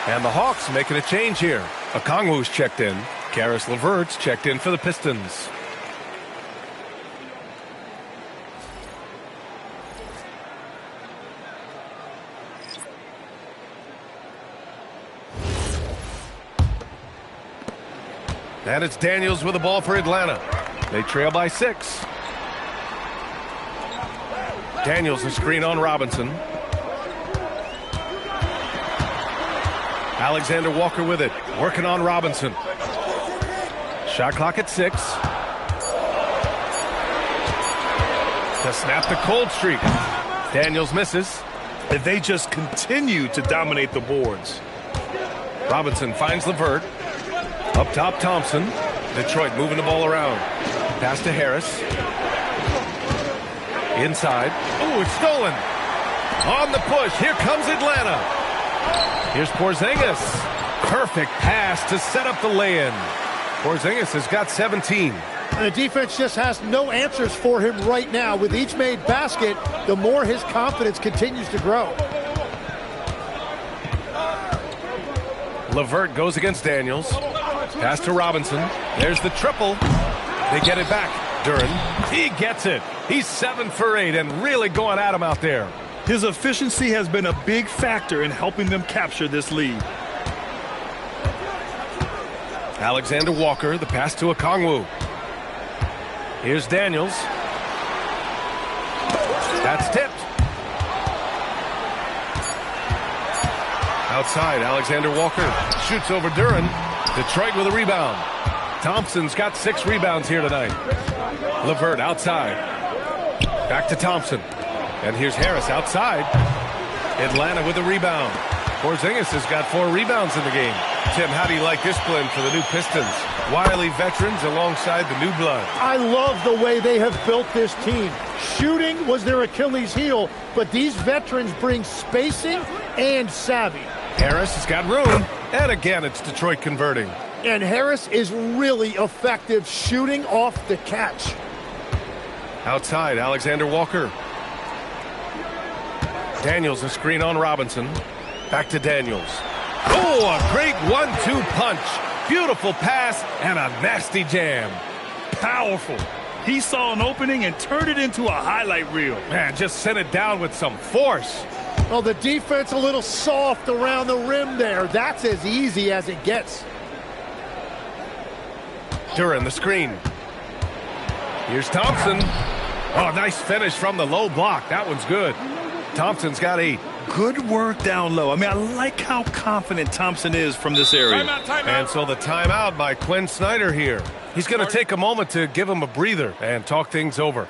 And the Hawks making a change here. Okongwu's checked in. Caris LeVert's checked in for the Pistons. And it's Daniels with the ball for Atlanta. They trail by 6. Daniels a screen on Robinson. Alexander Walker with it, working on Robinson. Shot clock at 6. To snap the cold streak. Daniels misses. And they just continue to dominate the boards. Robinson finds LeVert. Up top, Thompson. Detroit moving the ball around. Pass to Harris. Inside. Oh, it's stolen. On the push. Here comes Atlanta. Here's Porzingis. Perfect pass to set up the lay-in. Porzingis has got 17. And the defense just has no answers for him right now. With each made basket, the more his confidence continues to grow. LeVert goes against Daniels. Pass to Robinson. There's the triple. They get it back. Duren. He gets it. He's 7 for 8 and really going at him out there. His efficiency has been a big factor in helping them capture this lead. Alexander Walker, the pass to Okongwu. Here's Daniels. That's tipped. Outside, Alexander Walker shoots over Duren. Detroit with a rebound. Thompson's got 6 rebounds here tonight. LeVert outside. Back to Thompson. And here's Harris outside. Atlanta with a rebound. Porzingis has got 4 rebounds in the game. Tim, how do you like this blend for the new Pistons? Wily veterans alongside the new blood. I love the way they have built this team. Shooting was their Achilles heel, but these veterans bring spacing and savvy. Harris has got room. And again, it's Detroit converting. And Harris is really effective shooting off the catch. Outside, Alexander Walker. Daniels a screen on Robinson. Back to Daniels. Oh, a great 1-2 punch. Beautiful pass and a nasty jam. Powerful. He saw an opening and turned it into a highlight reel. Man, just sent it down with some force. Well, the defense a little soft around the rim there. That's as easy as it gets. Duren the screen. Here's Thompson. Oh, nice finish from the low block. That one's good. Thompson's got 8. Good work down low. I mean, I like how confident Thompson is from this area. Timeout. And so the timeout by Quinn Snyder here. He's going to take a moment to give him a breather and talk things over.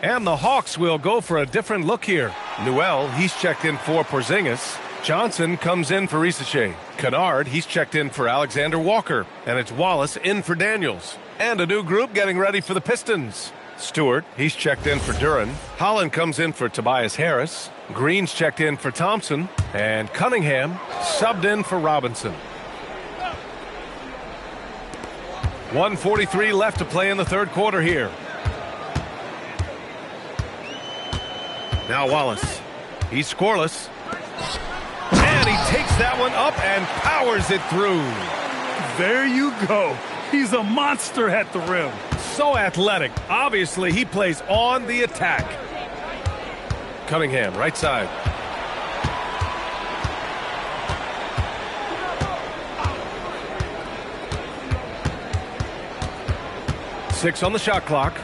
And the Hawks will go for a different look here. Newell, he's checked in for Porzingis. Johnson comes in for Risache. Kennard, he's checked in for Alexander Walker. And it's Wallace in for Daniels. And a new group getting ready for the Pistons. Stewart, he's checked in for Duren. Holland comes in for Tobias Harris. Green's checked in for Thompson. And Cunningham subbed in for Robinson. 1:43 left to play in the third quarter here. Now Wallace. He's scoreless. And he takes that one up and powers it through. There you go. He's a monster at the rim. So athletic. Obviously, he plays on the attack. Cunningham, right side. Six on the shot clock.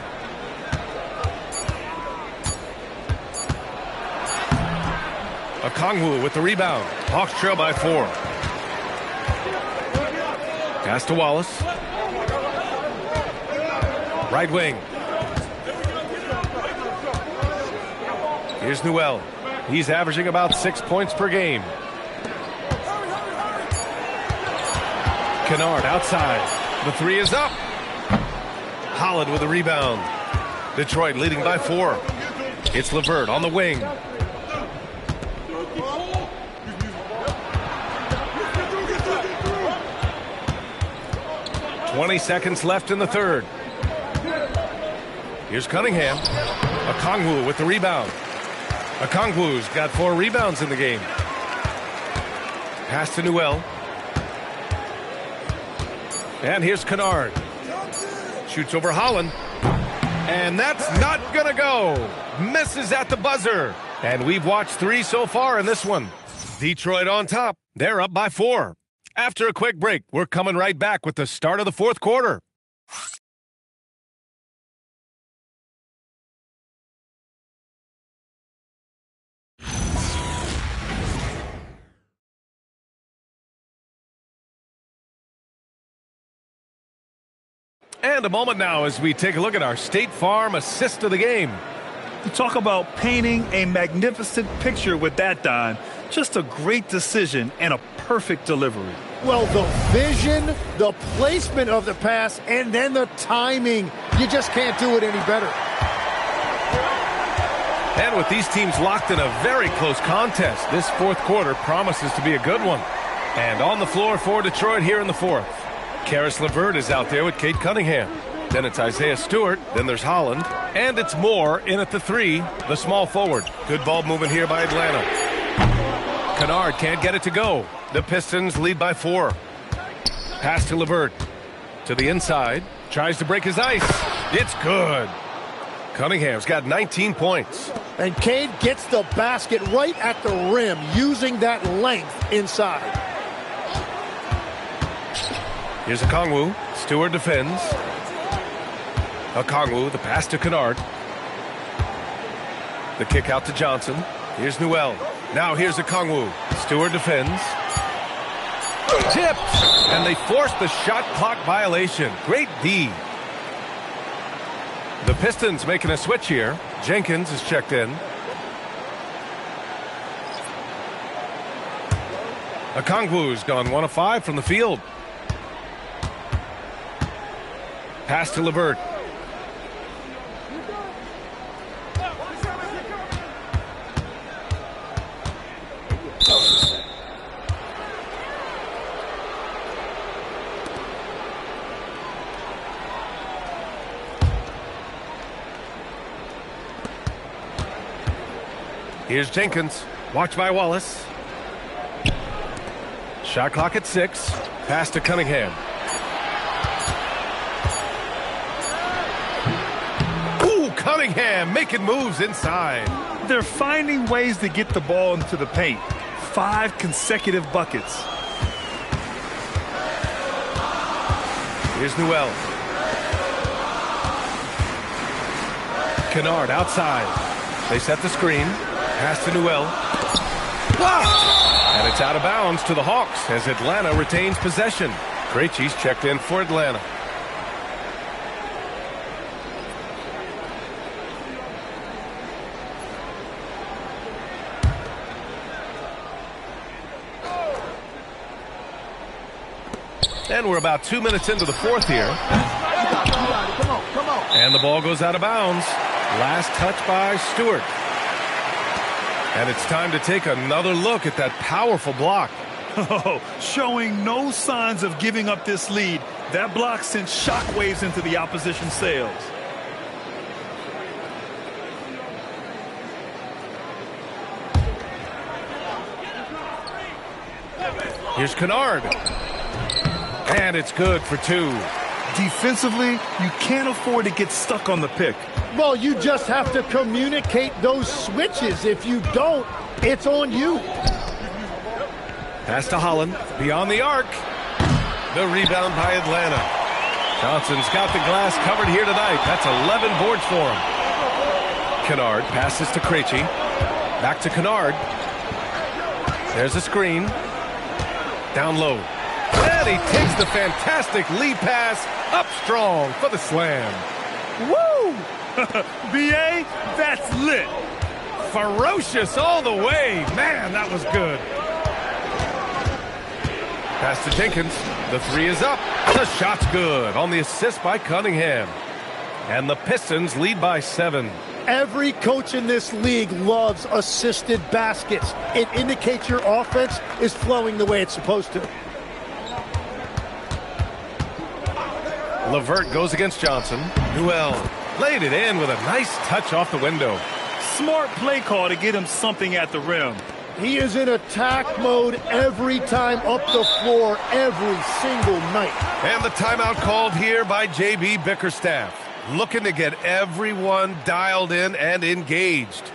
Okongwu with the rebound. Hawks trail by 4. Pass to Wallace. Right wing. Here's Newell. He's averaging about 6 points per game. Kennard outside. The 3 is up. Holland with the rebound. Detroit leading by 4. It's LeVert on the wing. 20 seconds left in the third. Here's Cunningham. Okongwu with the rebound. Okongwu's got 4 rebounds in the game. Pass to Newell. And here's Kennard. Shoots over Holland. And that's not going to go. Misses at the buzzer. And we've watched 3 so far in this one. Detroit on top. They're up by 4. After a quick break, we're coming right back with the start of the fourth quarter. And a moment now as we take a look at our State Farm assist of the game. You talk about painting a magnificent picture with that, Don. Just a great decision and a perfect delivery. Well, the vision, the placement of the pass, and then the timing. You just can't do it any better. And with these teams locked in a very close contest, this fourth quarter promises to be a good one. And on the floor for Detroit here in the fourth. Karis LeVert is out there with Cade Cunningham. Then it's Isaiah Stewart. Then there's Holland. And it's Moore in at the 3, the small forward. Good ball movement here by Atlanta. Kennard can't get it to go. The Pistons lead by 4. Pass to LeVert. To the inside. Tries to break his ice. It's good. Cunningham's got 19 points. And Cade gets the basket right at the rim, using that length inside. Here's Okongwu. Stewart defends. Okongwu, the pass to Kennard. The kick out to Johnson. Here's Newell. Now here's Okongwu. Stewart defends. Tipped. And they force the shot clock violation. Great D. The Pistons making a switch here. Jenkins is checked in. Okongwu's gone 1 of 5 from the field. Pass to LeVert. Here's Jenkins. Watch by Wallace. Shot clock at 6. Pass to Cunningham. Ooh, Cunningham making moves inside. They're finding ways to get the ball into the paint. 5 consecutive buckets. Here's Newell. Kennard outside. They set the screen. Pass to Newell. Blocked! And it's out of bounds to the Hawks as Atlanta retains possession. Krejci's checked in for Atlanta. And we're about 2 minutes into the fourth here. And the ball goes out of bounds. Last touch by Stewart. And it's time to take another look at that powerful block. Oh, showing no signs of giving up this lead. That block sent shockwaves into the opposition sails. Here's Kennard. And it's good for 2. Defensively, you can't afford to get stuck on the pick. Well, you just have to communicate those switches. If you don't, it's on you. Pass to Holland. Beyond the arc. The rebound by Atlanta. Johnson's got the glass covered here tonight. That's 11 boards for him. Kennard passes to Krejci. Back to Kennard. There's a screen. Down low. And he takes the fantastic lead pass up strong for the slam. Woo! B.A., that's lit. Ferocious all the way. Man, that was good. Pass to Jenkins. The 3 is up. The shot's good on the assist by Cunningham. And the Pistons lead by 7. Every coach in this league loves assisted baskets. It indicates your offense is flowing the way it's supposed to. LeVert goes against Johnson. Newell laid it in with a nice touch off the window. Smart play call to get him something at the rim. He is in attack mode every time up the floor, every single night. And the timeout called here by J.B. Bickerstaff. Looking to get everyone dialed in and engaged.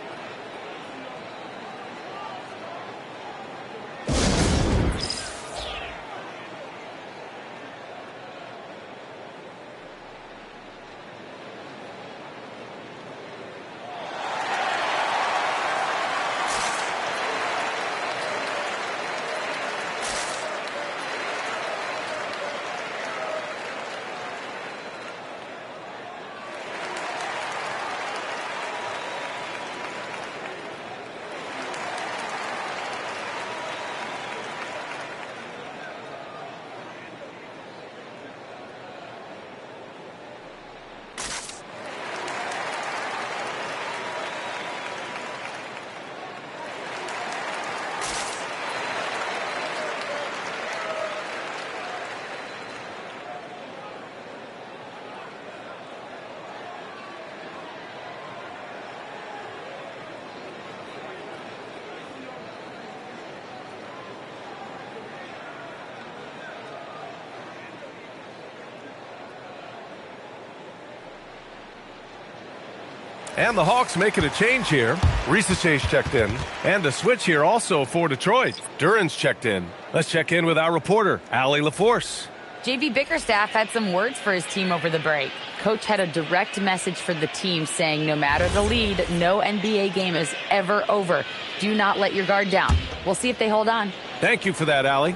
And the Hawks making a change here. Risaché's checked in. And a switch here also for Detroit. Duran's checked in. Let's check in with our reporter, Allie LaForce. JV Bickerstaff had some words for his team over the break. Coach had a direct message for the team saying no matter the lead, no NBA game is ever over. Do not let your guard down. We'll see if they hold on. Thank you for that, Allie.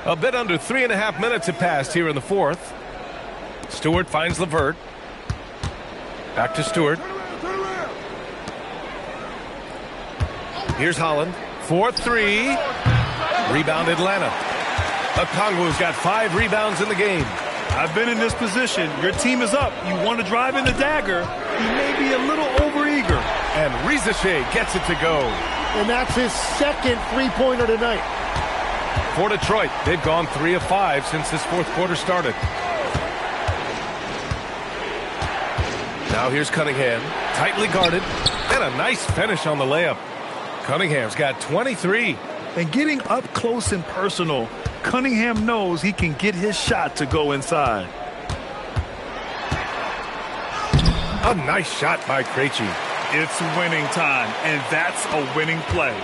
A bit under 3.5 minutes have passed here in the fourth. Stewart finds LeVert. Back to Stewart. Here's Holland. 4-3. Rebound Atlanta. Okongwu's got 5 rebounds in the game. I've been in this position. Your team is up. You want to drive in the dagger. He may be a little overeager. And Rizachet gets it to go. And that's his second three-pointer tonight. For Detroit, they've gone 3 of 5 since this fourth quarter started. Now here's Cunningham, tightly guarded, and a nice finish on the layup. Cunningham's got 23. And getting up close and personal, Cunningham knows he can get his shot to go inside. A nice shot by Krejci. It's winning time, and that's a winning play.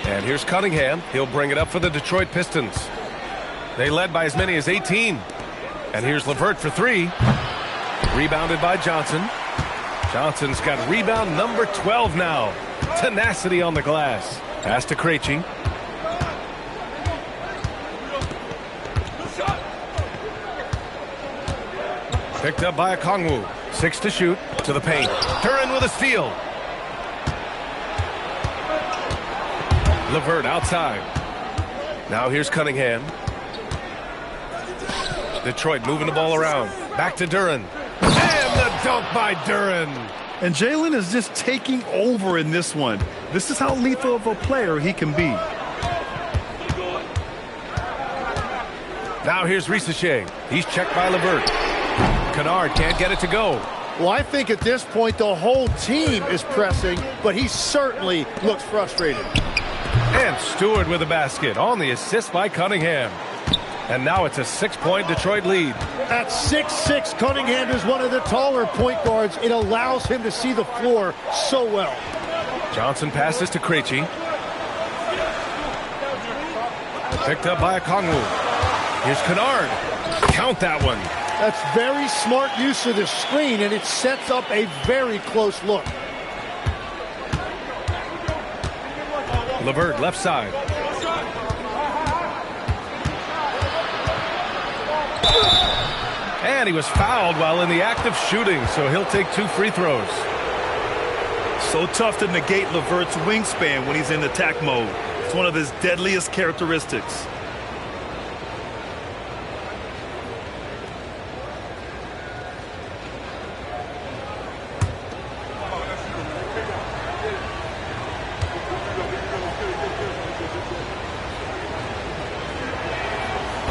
And here's Cunningham. He'll bring it up for the Detroit Pistons. They led by as many as 18. And here's LeVert for 3. Rebounded by Johnson. Johnson's got rebound number 12 now. Tenacity on the glass. Pass to Krejci. Picked up by Okongwu. 6 to shoot. To the paint. Duren with a steal. LeVert outside. Now here's Cunningham. Detroit moving the ball around. Back to Duren. And the dunk by Duren. And Jalen is just taking over in this one. This is how lethal of a player he can be. Now here's Rizachet. He's checked by LeVert. Kennard can't get it to go. Well, I think at this point the whole team is pressing, but he certainly looks frustrated. And Stewart with a basket on the assist by Cunningham. And now it's a 6-point Detroit lead. At 6'6", Cunningham is one of the taller point guards. It allows him to see the floor so well. Johnson passes to Krejci. Picked up by Okongwu. Here's Kennard. Count that one. That's very smart use of the screen, and it sets up a very close look. LeVert left side. And he was fouled while in the act of shooting, so he'll take 2 free throws. So tough to negate LeVert's wingspan when he's in attack mode. It's one of his deadliest characteristics.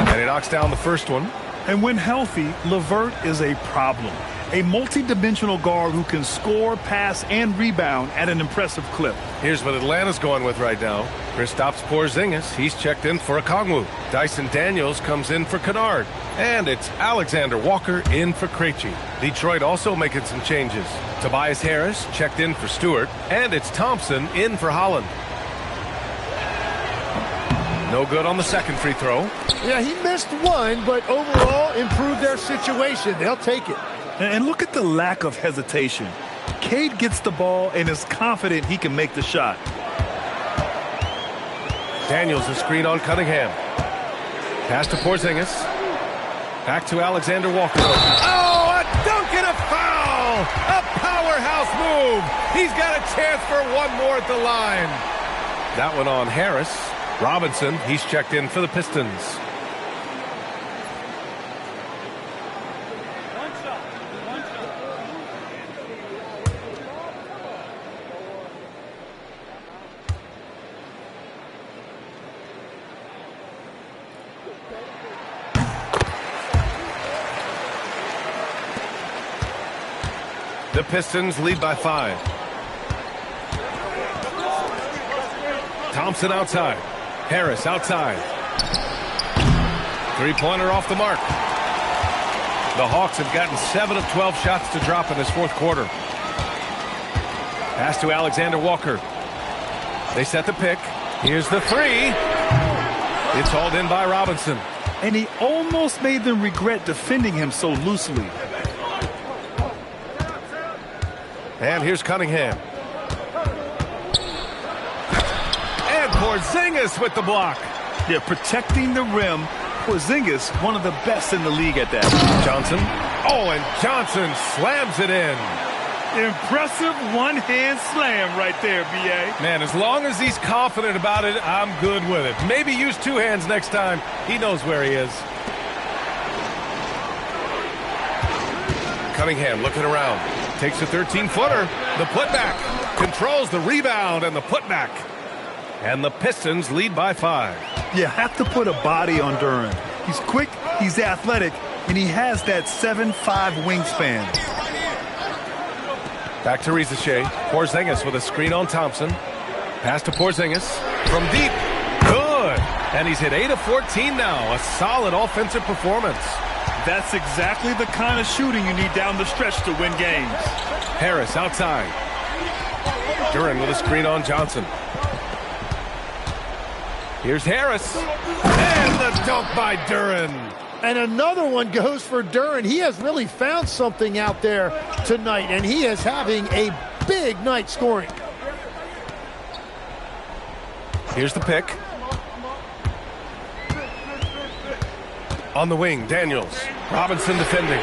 And he knocks down the first one. And when healthy, LeVert is a problem. A multi-dimensional guard who can score, pass, and rebound at an impressive clip. Here's what Atlanta's going with right now. Kristaps Porzingis, he's checked in for Okongwu. Dyson Daniels comes in for Kennard. And it's Alexander Walker in for Krejci. Detroit also making some changes. Tobias Harris checked in for Stewart. And it's Thompson in for Holland. No good on the second free throw. Yeah, he missed one, but overall improved their situation. They'll take it. And look at the lack of hesitation. Cade gets the ball and is confident he can make the shot. Daniels a screen on Cunningham. Pass to Porzingis. Back to Alexander Walker. Oh, a dunk and a foul! A powerhouse move! He's got a chance for one more at the line. That one on Harris. Robinson, he's checked in for the Pistons. The Pistons lead by 5. Thompson outside. Harris outside. Three-pointer off the mark. The Hawks have gotten 7 of 12 shots to drop in this fourth quarter. Pass to Alexander Walker. They set the pick. Here's the 3. It's hauled in by Robinson. and he almost made them regret defending him so loosely. And here's Cunningham. And Porzingis with the block. Yeah, protecting the rim. Porzingis, one of the best in the league at that. Johnson. Oh, and Johnson slams it in. Impressive one-hand slam right there, B.A. Man, as long as he's confident about it, I'm good with it. Maybe use two hands next time. He knows where he is. Cunningham looking around. Takes a 13-footer. The putback. Controls the rebound and the putback. And the Pistons lead by 5. You have to put a body on Duren. He's quick, he's athletic, and he has that 7'5" wingspan. Back to Rizachet. Porzingis with a screen on Thompson. Pass to Porzingis. From deep. Good. And he's hit 8 of 14 now. A solid offensive performance. That's exactly the kind of shooting you need down the stretch to win games. Harris outside. Duren with a screen on Johnson. Here's Harris. And the dunk by Duren. And another one goes for Duren. He has really found something out there tonight, and he is having a big night scoring. Here's the pick. On the wing, Daniels. Robinson defending.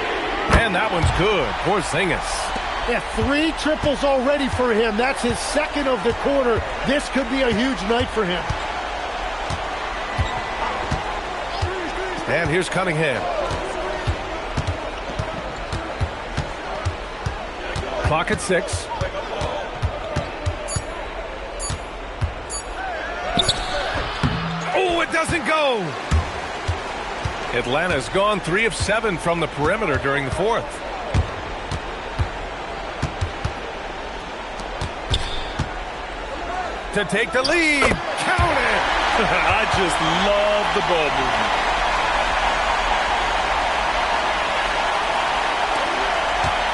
And that one's good. Porzingis. Yeah, 3 triples already for him. That's his second of the quarter. This could be a huge night for him. And here's Cunningham. Clock at 6. Oh, it doesn't go. Atlanta's gone 3 of 7 from the perimeter during the 4th. To take the lead. Count it. I just love the ball movement.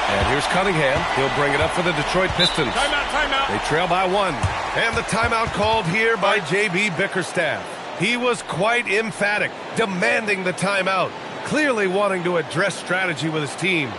And here's Cunningham. He'll bring it up for the Detroit Pistons. Timeout. They trail by 1. And the timeout called here by J.B. Bickerstaff. He was quite emphatic, demanding the timeout, clearly wanting to address strategy with his team.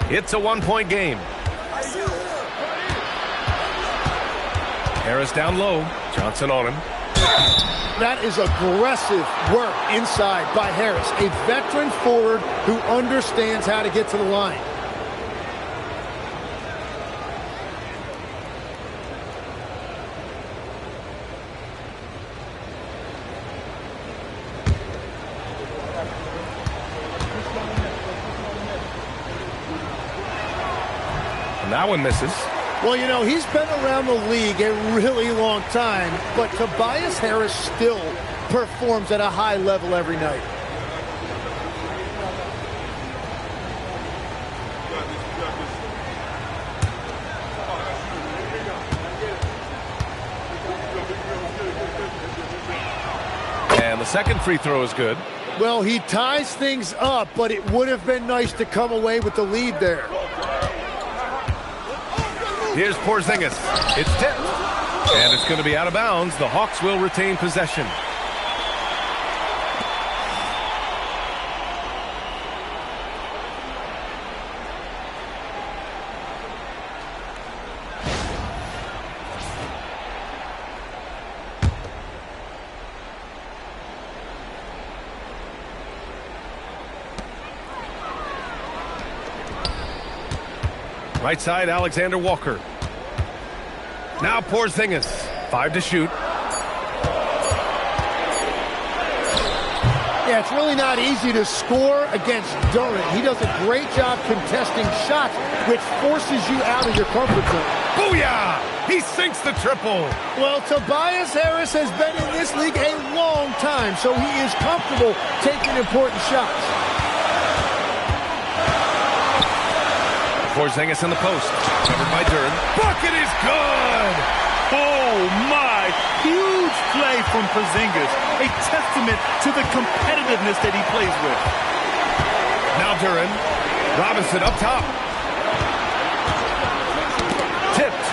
It's a 1-point game. Harris down low. Johnson on him. That is aggressive work inside by Harris, a veteran forward who understands how to get to the line. And that one misses. Well, you know, he's been around the league a really long time, but Tobias Harris still performs at a high level every night. And the second free throw is good. Well, he ties things up, but it would have been nice to come away with the lead there. Here's Porzingis. It's tipped. And it's going to be out of bounds. The Hawks will retain possession. Right side, Alexander Walker. Now Porzingis. 5 to shoot. Yeah, it's really not easy to score against Durant. He does a great job contesting shots, which forces you out of your comfort zone. Booyah! He sinks the triple. Well, Tobias Harris has been in this league a long time, so he is comfortable taking important shots. Porzingis in the post. Covered by Duren. Bucket is good! Oh, my. Huge play from Porzingis. A testament to the competitiveness that he plays with. Now Duren. Robinson up top. Tipped.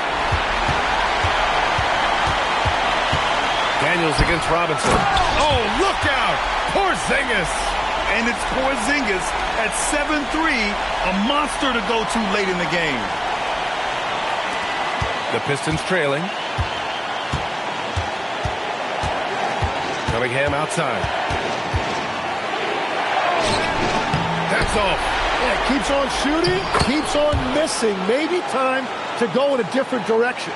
Daniels against Robinson. Oh, look out! Porzingis! And it's Porzingis at 7'3", a monster to go to late in the game. The Pistons trailing. Cunningham outside. That's off. Yeah, keeps on shooting, keeps on missing. Maybe time to go in a different direction.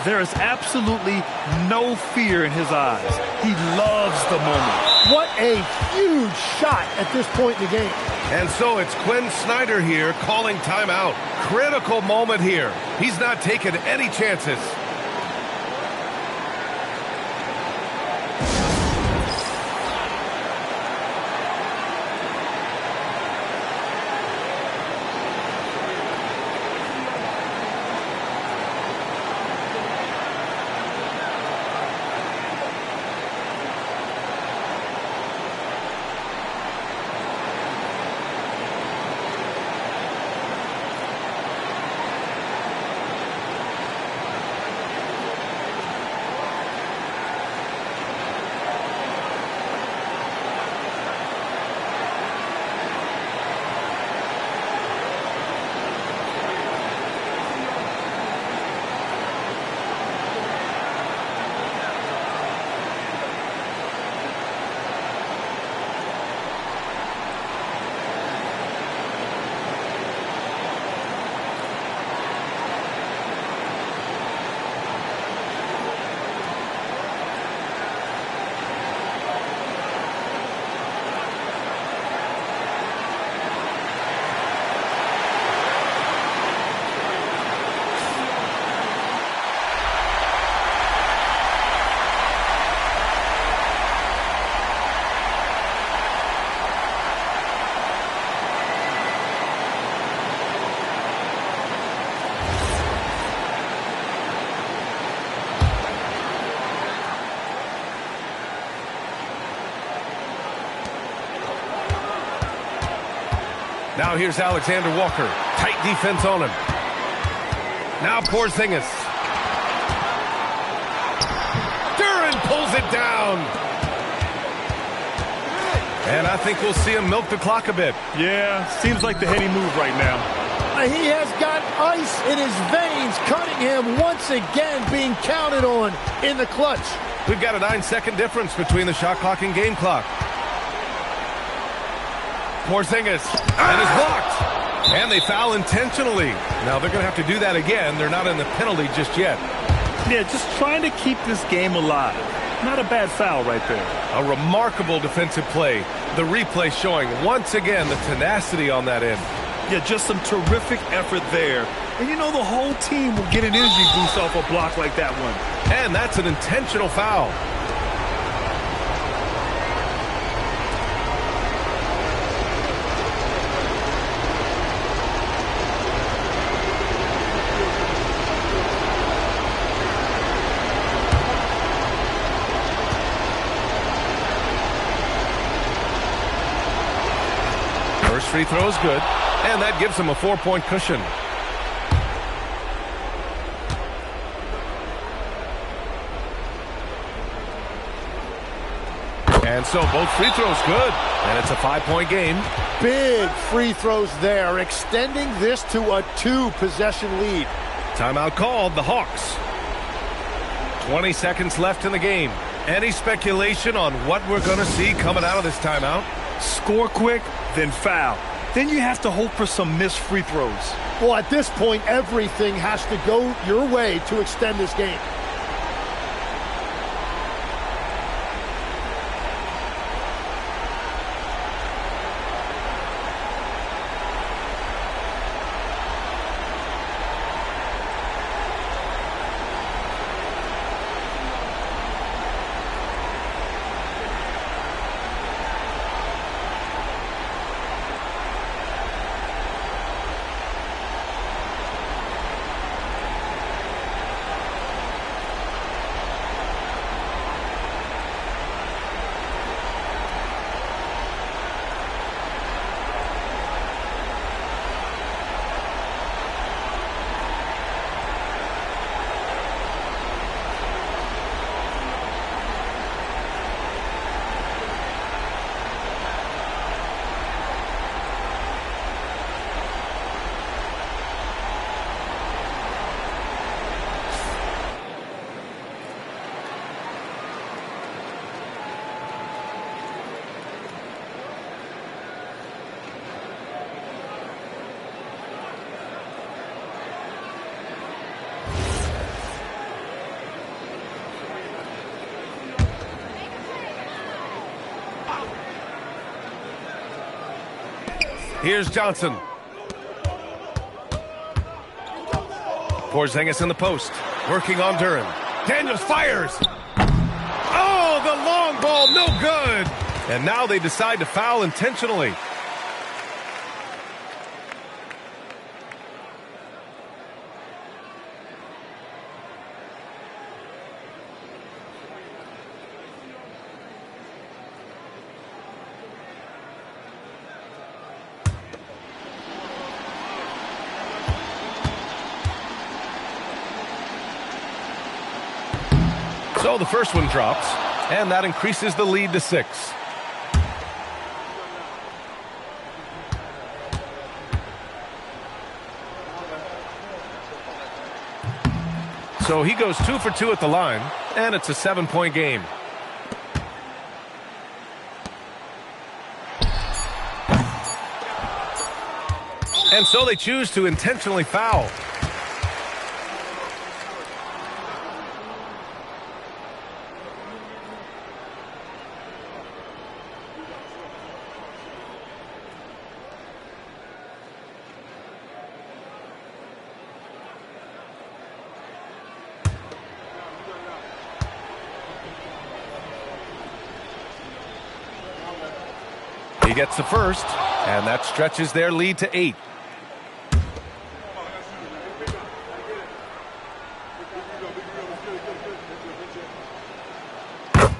There is absolutely no fear in his eyes. He loves the moment. What a huge shot at this point in the game. And so it's Quinn Snyder here calling timeout. Critical moment here. He's not taking any chances. Now here's Alexander Walker. Tight defense on him. Now Porzingis. Duren pulls it down. And I think we'll see him milk the clock a bit. Yeah, seems like the heady move right now. He has got ice in his veins. Cunningham once again being counted on in the clutch. We've got a 9-second difference between the shot clock and game clock. Porzingis, and is blocked. And they foul intentionally. Now they're going to have to do that again. They're not in the penalty just yet. Yeah, just trying to keep this game alive. Not a bad foul right there. A remarkable defensive play. The replay showing once again the tenacity on that end. Yeah, just some terrific effort there. And you know the whole team will get an energy boost off a block like that one. And that's an intentional foul. free throw is good, and that gives him a 4-point cushion. And so both free throws good, and it's a 5-point game. Big free throws there, extending this to a 2-possession lead. Timeout called, the Hawks. 20 seconds left in the game. Any speculation on what we're going to see coming out of this timeout? Score quick, then foul. Then you have to hope for some missed free throws. Well, at this point, everything has to go your way to extend this game. Here's Johnson. Porzingis in the post, working on Duren. Daniels fires. Oh, the long ball, no good. And now they decide to foul intentionally. So the first one drops, and that increases the lead to 6. So he goes 2 for 2 at the line, and it's a 7-point game. And so they choose to intentionally foul. He gets the first, and that stretches their lead to 8.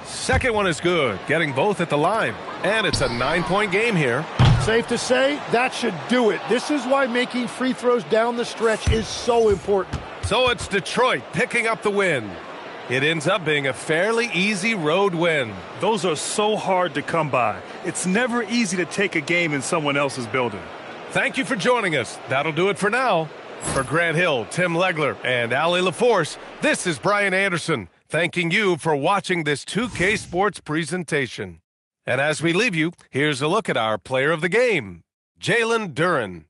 Second one is good, getting both at the line. And it's a 9-point game here. Safe to say, that should do it. This is why making free throws down the stretch is so important. So it's Detroit picking up the win. It ends up being a fairly easy road win. Those are so hard to come by. It's never easy to take a game in someone else's building. Thank you for joining us. That'll do it for now. For Grant Hill, Tim Legler, and Allie LaForce, this is Brian Anderson, thanking you for watching this 2K Sports presentation. And as we leave you, here's a look at our player of the game, Jalen Duren.